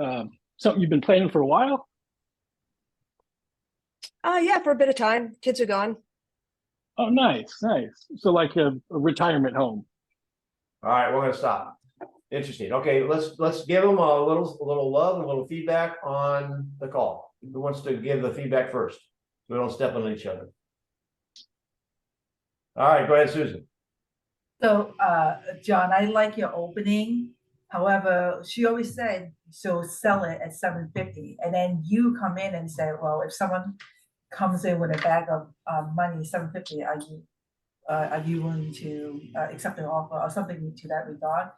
something you've been planning for a while? Yeah, for a bit of time. Kids are gone. Oh, nice. So like a retirement home. All right, we're gonna stop. Interesting. Okay, let's give them a little love and a little feedback on the call. Who wants to give the feedback first? So we don't step on each other. All right, go ahead, Susan. So, John, I like your opening. However, she always said she'll sell it at 750, and then you come in and say, well, if someone comes in with a bag of money, 750, are you willing to accept an offer or something to that regard?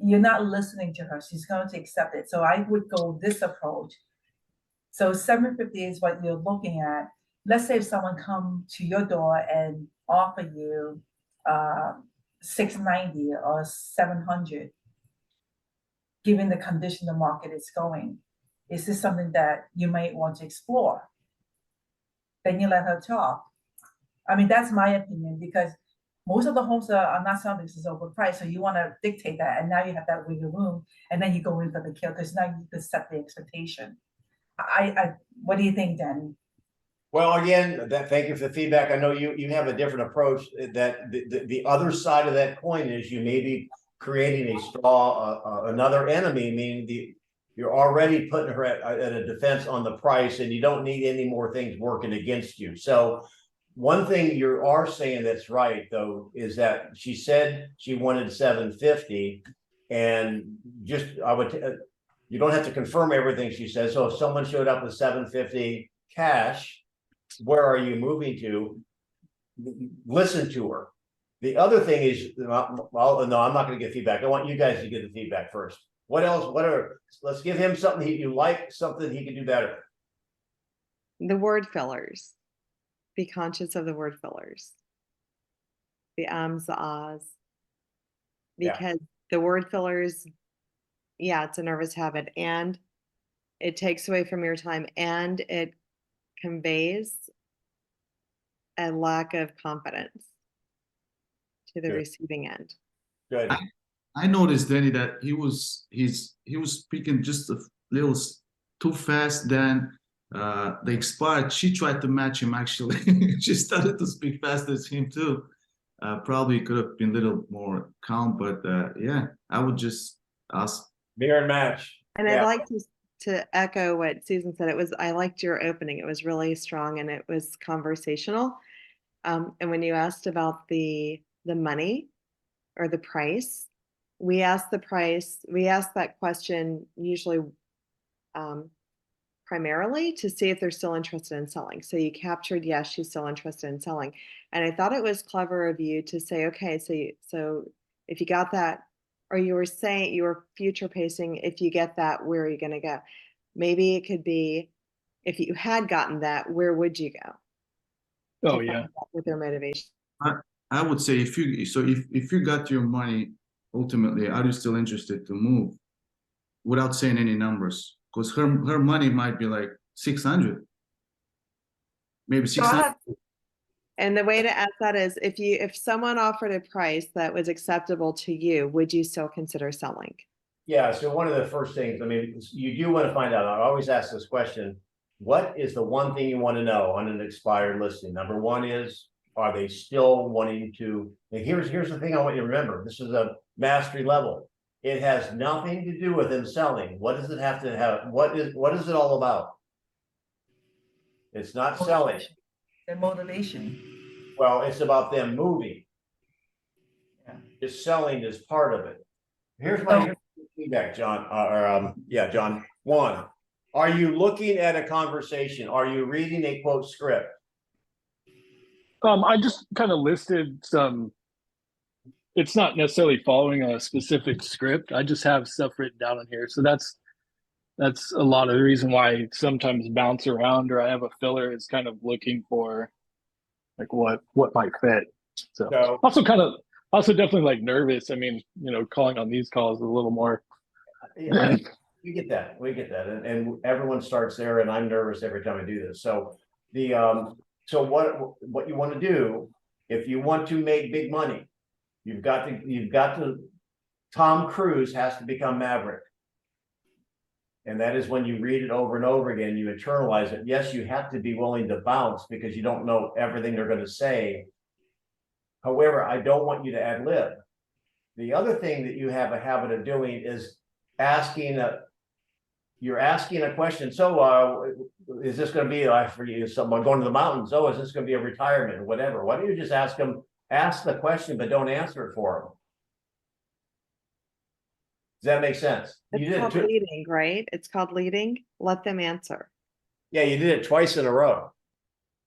You're not listening to her. She's going to accept it. So I would go this approach. So 750 is what you're looking at. Let's say if someone come to your door and offer you 690 or 700, given the condition the market is going, is this something that you might want to explore? Then you let her talk. I mean, that's my opinion, because most of the homes are not selling because it's overpriced. So you want to dictate that, and now you have that wiggle room, and then you go in for the kill because now you can set the expectation. What do you think, Denny? Well, again, thank you for the feedback. I know you have a different approach. That the other side of that coin is you may be creating a straw, another enemy, meaning you're already putting her at a defense on the price, and you don't need any more things working against you. So one thing you are saying that's right, though, is that she said she wanted 750, and just you don't have to confirm everything she says. So if someone showed up with 750 cash, where are you moving to? Listen to her. The other thing is, well, no, I'm not going to get feedback. I want you guys to give the feedback first. What else? Let's give him something you like, something he can do better. The word fillers. Be conscious of the word fillers. The ums, the ahs. Because the word fillers, yeah, it's a nervous habit, and it takes away from your time, and it conveys a lack of confidence to the Good. receiving end. Good. I noticed, Danny, that he was speaking just a little too fast. Then the expired, she tried to match him. Actually, she started to speak fast as him too. Probably could have been a little more calm, but yeah, I would just ask. Mirror and match. And I'd like to echo what Susan said. I liked your opening. It was really strong and it was conversational. And when you asked about the money or the price, we asked that question usually primarily to see if they're still interested in selling. So you captured, yes, she's still interested in selling. And I thought it was clever of you to say, okay, so if you got that, or you were saying you were future pacing, if you get that, where are you going to go? Maybe it could be, if you had gotten that, where would you go? Oh, yeah. With their motivation. I would say if you got your money, ultimately, are you still interested to move? Without saying any numbers, because her money might be like 600, maybe 600. And the way to ask that is, if someone offered a price that was acceptable to you, would you still consider selling? Yeah. So one of the first things, I mean, you do want to find out. I always ask this question: what is the one thing you want to know on an expired listing? Number one is, are they still wanting to? And here's the thing I want you to remember. This is a mastery level. It has nothing to do with them selling. What does it have to have? What is it all about? It's not selling. Their motivation. Well, it's about them moving. Yeah. Just selling is part of it. Here's my feedback, John. John. One, are you looking at a conversation? Are you reading a quote script? I just kind of listed some. It's not necessarily following a specific script. I just have stuff written down on here. So that's a lot of the reason why I sometimes bounce around, or I have a filler is kind of looking for like what might fit. So also kind of Also definitely like nervous. I mean, calling on these calls is a little more. Yeah, we get that, and everyone starts there, and I'm nervous every time I do this, so so what you want to do, if you want to make big money, you've got to Tom Cruise has to become Maverick. And that is when you read it over and over again, you internalize it. Yes, you have to be willing to bounce because you don't know everything they're going to say. However, I don't want you to ad lib. The other thing that you have a habit of doing is you're asking a question. So is this going to be like for you, someone going to the mountains? Oh, is this going to be a retirement or whatever? Why don't you just ask the question, but don't answer it for them? Does that make sense? You It's did called it leading, right? It's called leading. Let them answer. Yeah, you did it twice in a row.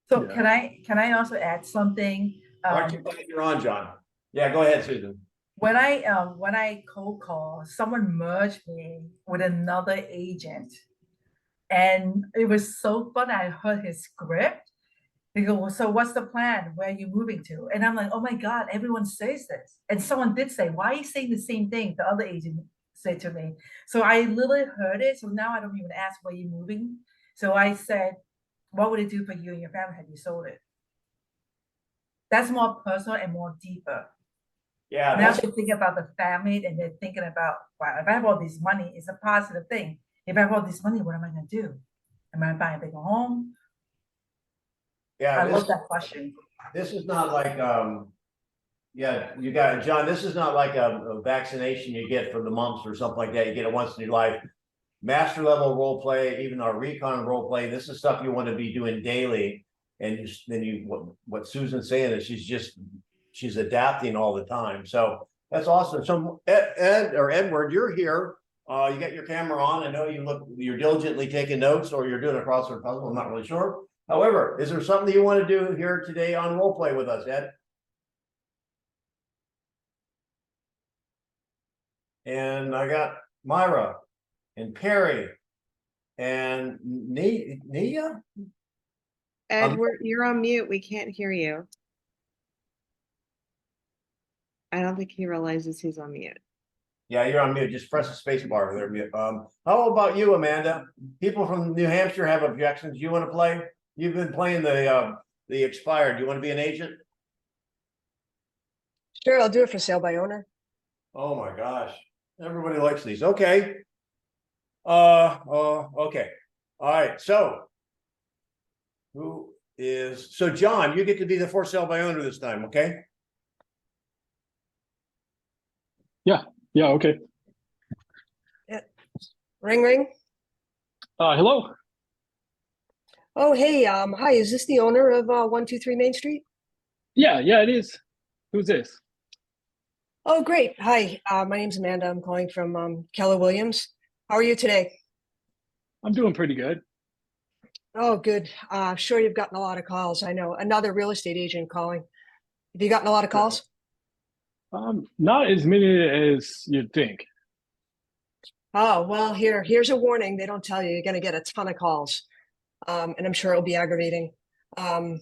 So Yeah. can I also add something? Aren't you glad you're on, John? Yeah, go ahead, Susan. When I cold call, someone merged me with another agent, and it was so fun. I heard his script. They go, well, so what's the plan? Where are you moving to? And I'm like, oh my God, everyone says this. And someone did say, why are you saying the same thing? The other agent said to me. So I literally heard it. So now I don't even ask where you're moving. So I said, what would it do for you and your family had you sold it? That's more personal and more deeper. Yeah, Now they're thinking about the family and they're thinking about, wow, if I have all this money, it's a positive thing. If I have all this money, what am I going to do? Am I going to buy a bigger home? I love that question. This is not like yeah, you got it, John. This is not like a vaccination you get for the mumps or something like that. You get it once in your life. Master level role play, even our recon role play. This is stuff you want to be doing daily. And what Susan's saying is she's adapting all the time. So that's awesome. So Ed or Edward, you're here. You got your camera on. I know you're diligently taking notes, or you're doing a crossword puzzle. I'm not really sure. However, is there something you want to do here today on role play with us, Ed? And I got Myra and Perry and Nia. Edward, you're on mute. We can't hear you. I don't think he realizes he's on mute. Yeah, you're on mute. Just press the space bar over there. Mute. How about you, Amanda? People from New Hampshire have objections. You want to play? You've been playing the expired. You want to be an agent? Sure, I'll do it for sale by owner. Oh my gosh. Everybody likes these. Okay. Okay. All right. So John, you get to be the for sale by owner this time, okay? Yeah. Okay. Ring, ring. Hello. Oh, hey, hi, is this the owner of 123 Main Street? Yeah, it is. Who's this? Oh, great. Hi, my name's Amanda. I'm calling from Keller Williams. How are you today? I'm doing pretty good. Oh, good. Sure you've gotten a lot of calls. I know. Another real estate agent calling. Have you gotten a lot of calls? Not as many as you'd think. Oh, well, here's a warning. They don't tell you. You're going to get a ton of calls. And I'm sure it'll be aggravating. And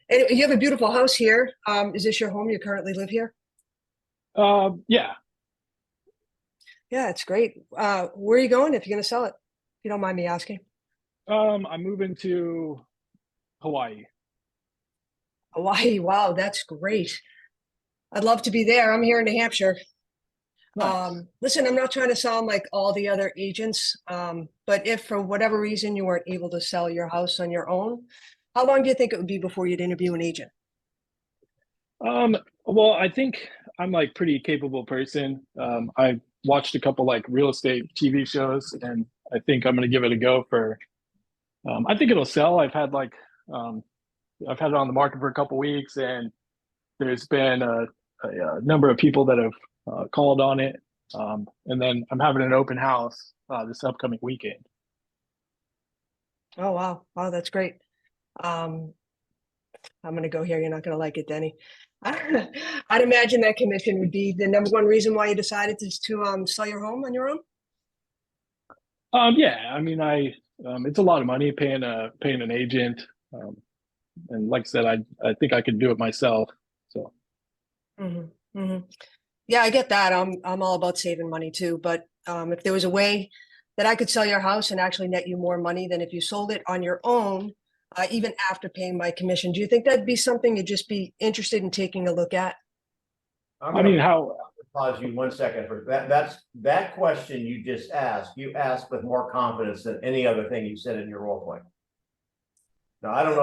you have a beautiful house here. Is this your home? You currently live here? Yeah. Yeah, it's great. Where are you going if you're going to sell it? If you don't mind me asking. I'm moving to Hawaii. Hawaii. Wow, that's great. I'd love to be there. I'm here in New Hampshire. Nice. Listen, I'm not trying to sound like all the other agents, but if for whatever reason you weren't able to sell your house on your own, how long do you think it would be before you'd interview an agent? Well, I think I'm like pretty capable person. I watched a couple like real estate TV shows, and I think I'm going to give it a go for. I think it'll sell. I've had it on the market for a couple weeks, and there's been a number of people that have called on it, and then I'm having an open house this upcoming weekend. Oh, wow, that's great. I'm going to go here. You're not going to like it, Denny. I'd imagine that commission would be the number one reason why you decided to sell your home on your own. Yeah, I mean, it's a lot of money paying an agent, and like I said, I think I could do it myself. So. Mm-hmm. Yeah, I get that. I'm all about saving money too, but if there was a way that I could sell your house and actually net you more money than if you sold it on your own, even after paying my commission, do you think that'd be something you'd just be interested in taking a look at? I'm I mean, gonna how, pause you 1 second for that. That question you just asked, you asked with more confidence than any other thing you said in your role play. Now, I don't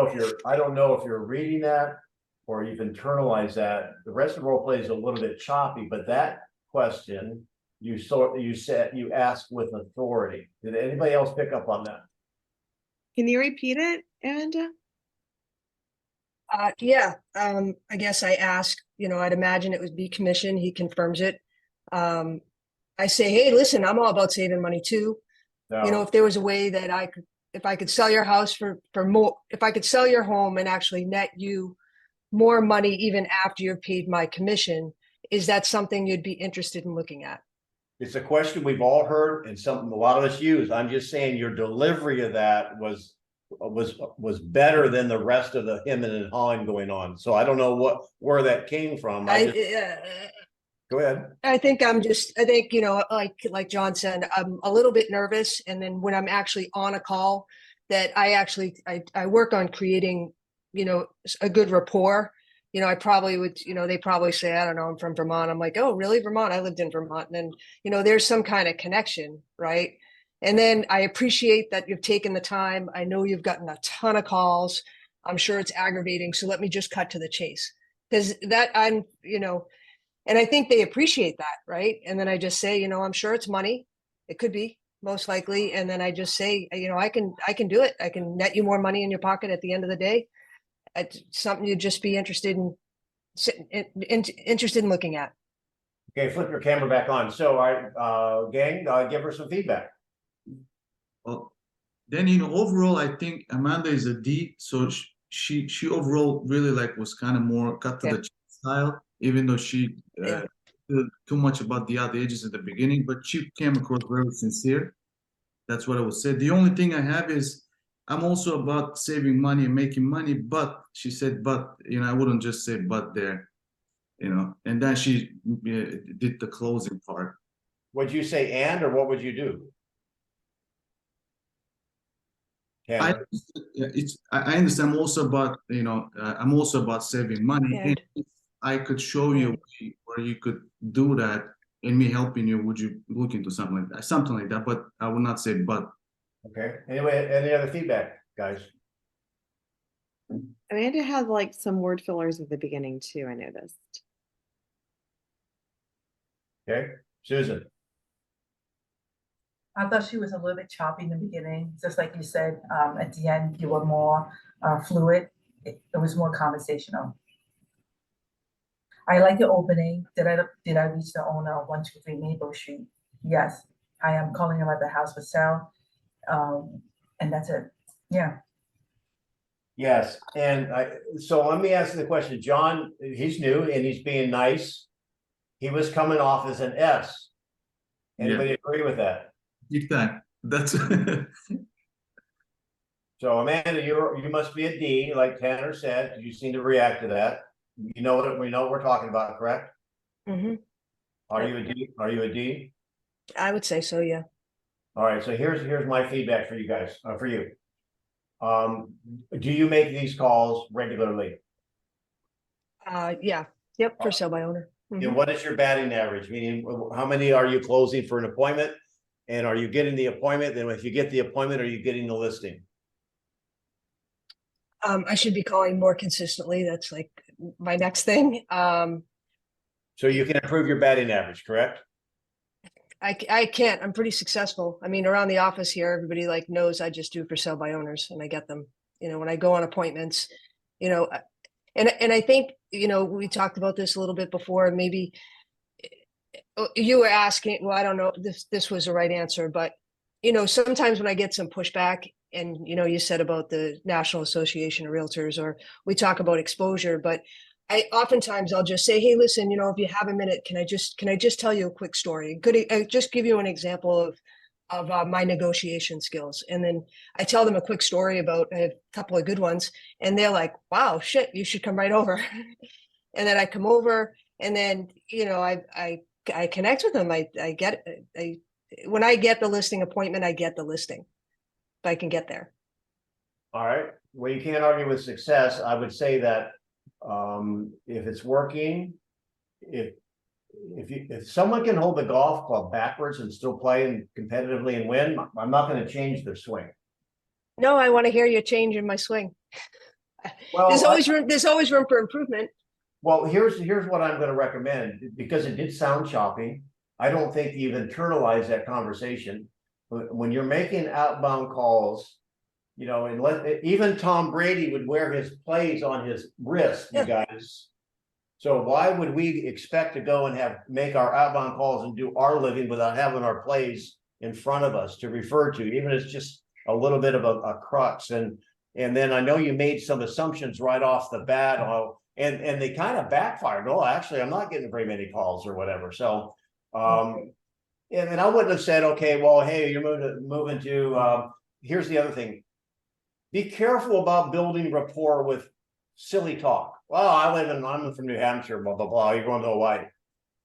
know if you're reading that or you've internalized that. The rest of the role play is a little bit choppy, but that question you asked with authority. Did anybody else pick up on that? Can you repeat it, Amanda? Yeah, I guess I ask, I'd imagine it would be commission. He confirms it. I say, hey, listen, I'm all about saving money too. No. If there was a way that if I could sell your house for more, if I could sell your home and actually net you more money even after you've paid my commission, is that something you'd be interested in looking at? It's a question we've all heard and something a lot of us use. I'm just saying your delivery of that was better than the rest of the hemming and hawing going on. So I don't know where that came from. Go ahead. I think, like John said, I'm a little bit nervous. And then when I'm actually on a call, that I work on creating, a good rapport. I probably would, they probably say, I don't know, I'm from Vermont. I'm like, oh, really? Vermont? I lived in Vermont. And then, there's some kind of connection, right? And then I appreciate that you've taken the time. I know you've gotten a ton of calls. I'm sure it's aggravating. So let me just cut to the chase. Because and I think they appreciate that, right? And then I just say, I'm sure it's money. It could be, most likely. And then I just say, I can do it. I can net you more money in your pocket at the end of the day. It's something you'd just be interested in looking at. Okay, flip your camera back on. So, gang, give her some feedback. Well, then overall, I think Amanda is a D. So she overall really was kind of more cut to the chase style, even though she did too much about the other ages at the beginning, but she came across very sincere. That's what I would say. The only thing I have is I'm also about saving money and making money, but she said, but, I wouldn't just say but there, and then she did the closing part. Would you say and, or what would you do? I understand. I'm also about, I'm also about saving money. And if I could show you where you could do that and me helping you, would you look into something like that? Something like that, but I would not say but. Okay. Anyway, any other feedback, guys? Amanda had some word fillers at the beginning too, I noticed. Okay, Susan. I thought she was a little bit choppy in the beginning, just like you said. At the end, you were more fluid. It was more conversational. I like the opening. Did I reach the owner of 123 Maple Street? Yes, I am calling about the house for sale. And that's it. Yeah. Yes, and so let me ask you the question. John, he's new and he's being nice. He was coming off as an S. Anybody agree with that? Big time. That's So Amanda, you must be a D, like Tanner said. You seem to react to that. We know what we're talking about, correct? mm-hmm. Are you a D? Are you a D? I would say so, yeah. All right, so here's my feedback for you guys, for you. Do you make these calls regularly? Yeah. Yep, for sale by owner. And what is your batting average? Meaning, how many are you closing for an appointment? And are you getting the appointment? Then if you get the appointment, are you getting the listing? I should be calling more consistently. That's my next thing. So you can improve your batting average, correct? I can't. I'm pretty successful. I mean, around the office here, everybody knows I just do for sale by owners, and I get them. When I go on appointments, and I think we talked about this a little bit before. Maybe you were asking. Well, I don't know. This was the right answer, but sometimes when I get some pushback, and you said about the National Association of Realtors, or we talk about exposure, but oftentimes I'll just say, hey, listen, if you have a minute, can I just tell you a quick story? Could I just give you an example of my negotiation skills? And then I tell them a quick story about a couple of good ones, and they're like, wow, shit, you should come right over. And then I come over And then, I connect with them. When I get the listing appointment, I get the listing. If I can get there. All right, well, you can't argue with success. I would say that if it's working, if someone can hold the golf club backwards and still play and competitively and win, I'm not going to change their swing. No, I want to hear you change in my swing. Well, There's always room for improvement. Well, here's what I'm going to recommend, because it did sound choppy. I don't think you've internalized that conversation. When you're making outbound calls, and even Tom Brady would wear his plays on his wrist, you guys. So why would we expect to go and make our outbound calls and do our living without having our plays in front of us to refer to, even if it's just a little bit of a crux? And then I know you made some assumptions right off the bat, and they kind of backfired. Oh, actually, I'm not getting very many calls or whatever. So, and I wouldn't have said, okay, well, hey, you're moving to. Here's the other thing. Be careful about building rapport with silly talk. Well, I'm from New Hampshire, blah, blah, blah. You're going to Hawaii.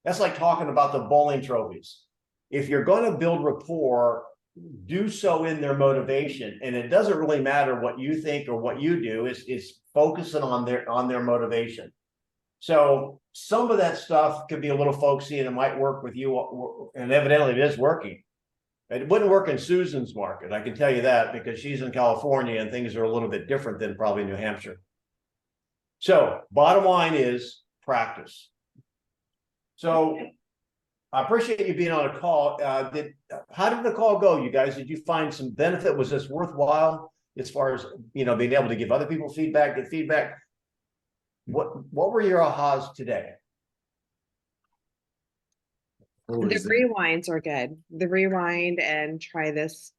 That's like talking about the bowling trophies. If you're going to build rapport, do so in their motivation. And it doesn't really matter what you think or what you do, it's focusing on their motivation. So some of that stuff could be a little folksy and it might work with you. And evidently it is working. It wouldn't work in Susan's market. I can tell you that, because she's in California and things are a little bit different than probably New Hampshire. So bottom line is practice. So I appreciate you being on a call. How did the call go, you guys? Did you find some benefit? Was this worthwhile as far as, being able to give other people feedback, get feedback? What were your ahas today? The rewinds are good. The rewind and try this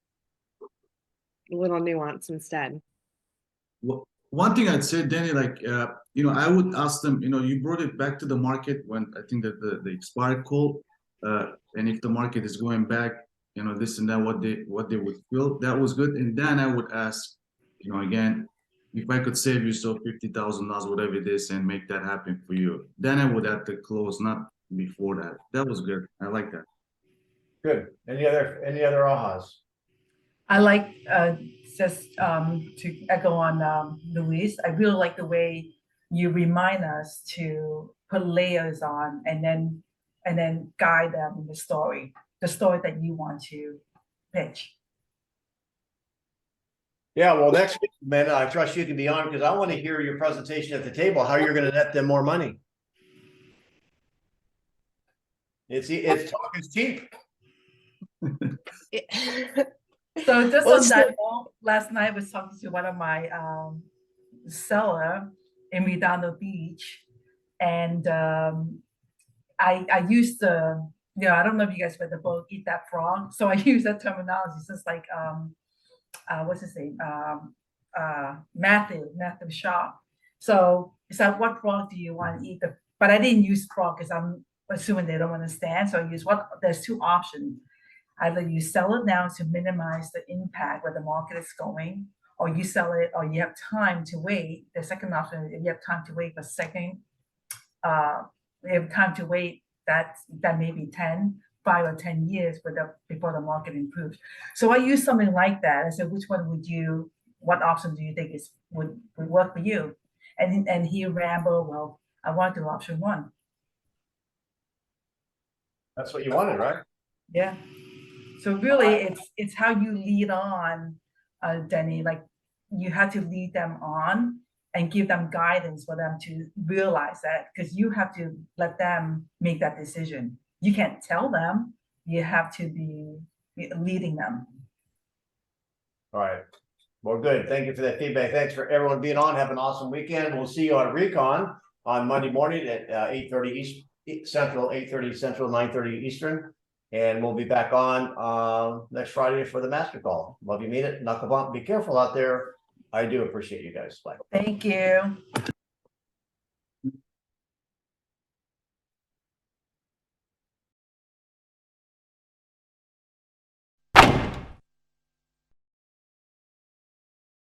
little nuance instead. Well, one thing I'd say, Denny, I would ask them, you brought it back to the market when I think that the expired call, and if the market is going back, this and that, what they would feel, that was good. And then I would ask, again, if I could save you so $50,000, whatever it is, and make that happen for you, then I would have to close, not before that. That was good. I like that. Good. Any other ahas? I like just to echo on Luis. I really like the way you remind us to put layers on and then guide them in the story that you want to pitch. Yeah, well, next week, man, I trust you can be on, because I want to hear your presentation at the table, how you're going to net them more money. It's talk is cheap. So just on that note, last night I was talking to one of my seller in Redondo Beach, and I used the, I don't know if you guys read the book Eat That Frog. So I use that terminology. It's just like what's his name? Matthew Shaw. So it's like, what frog do you want to eat? But I didn't use frog because I'm assuming they don't understand. So I use there's two options. Either you sell it now to minimize the impact where the market is going, or you sell it, or you have time to wait. The second option is you have time to wait for second. You have time to wait that may be 5 or 10 years before the market improves. So I use something like that. I said, what option do you think would work for you? And he rambled, well, I want to do option 1. That's what you wanted, right? Yeah. So really, it's how you lead on, Denny. Like, you have to lead them on and give them guidance for them to realize that, because you have to let them make that decision. You can't tell them. You have to be leading them. All right. Well, good. Thank you for that feedback. Thanks for everyone being on. Have an awesome weekend. We'll see you on Recon on Monday morning at 8:30 Central, 8:30 Central, 9:30 Eastern. And we'll be back on next Friday for the master call. Love you, mean it. Knuckle bump. Be careful out there. I do appreciate you guys. Bye. Thank you.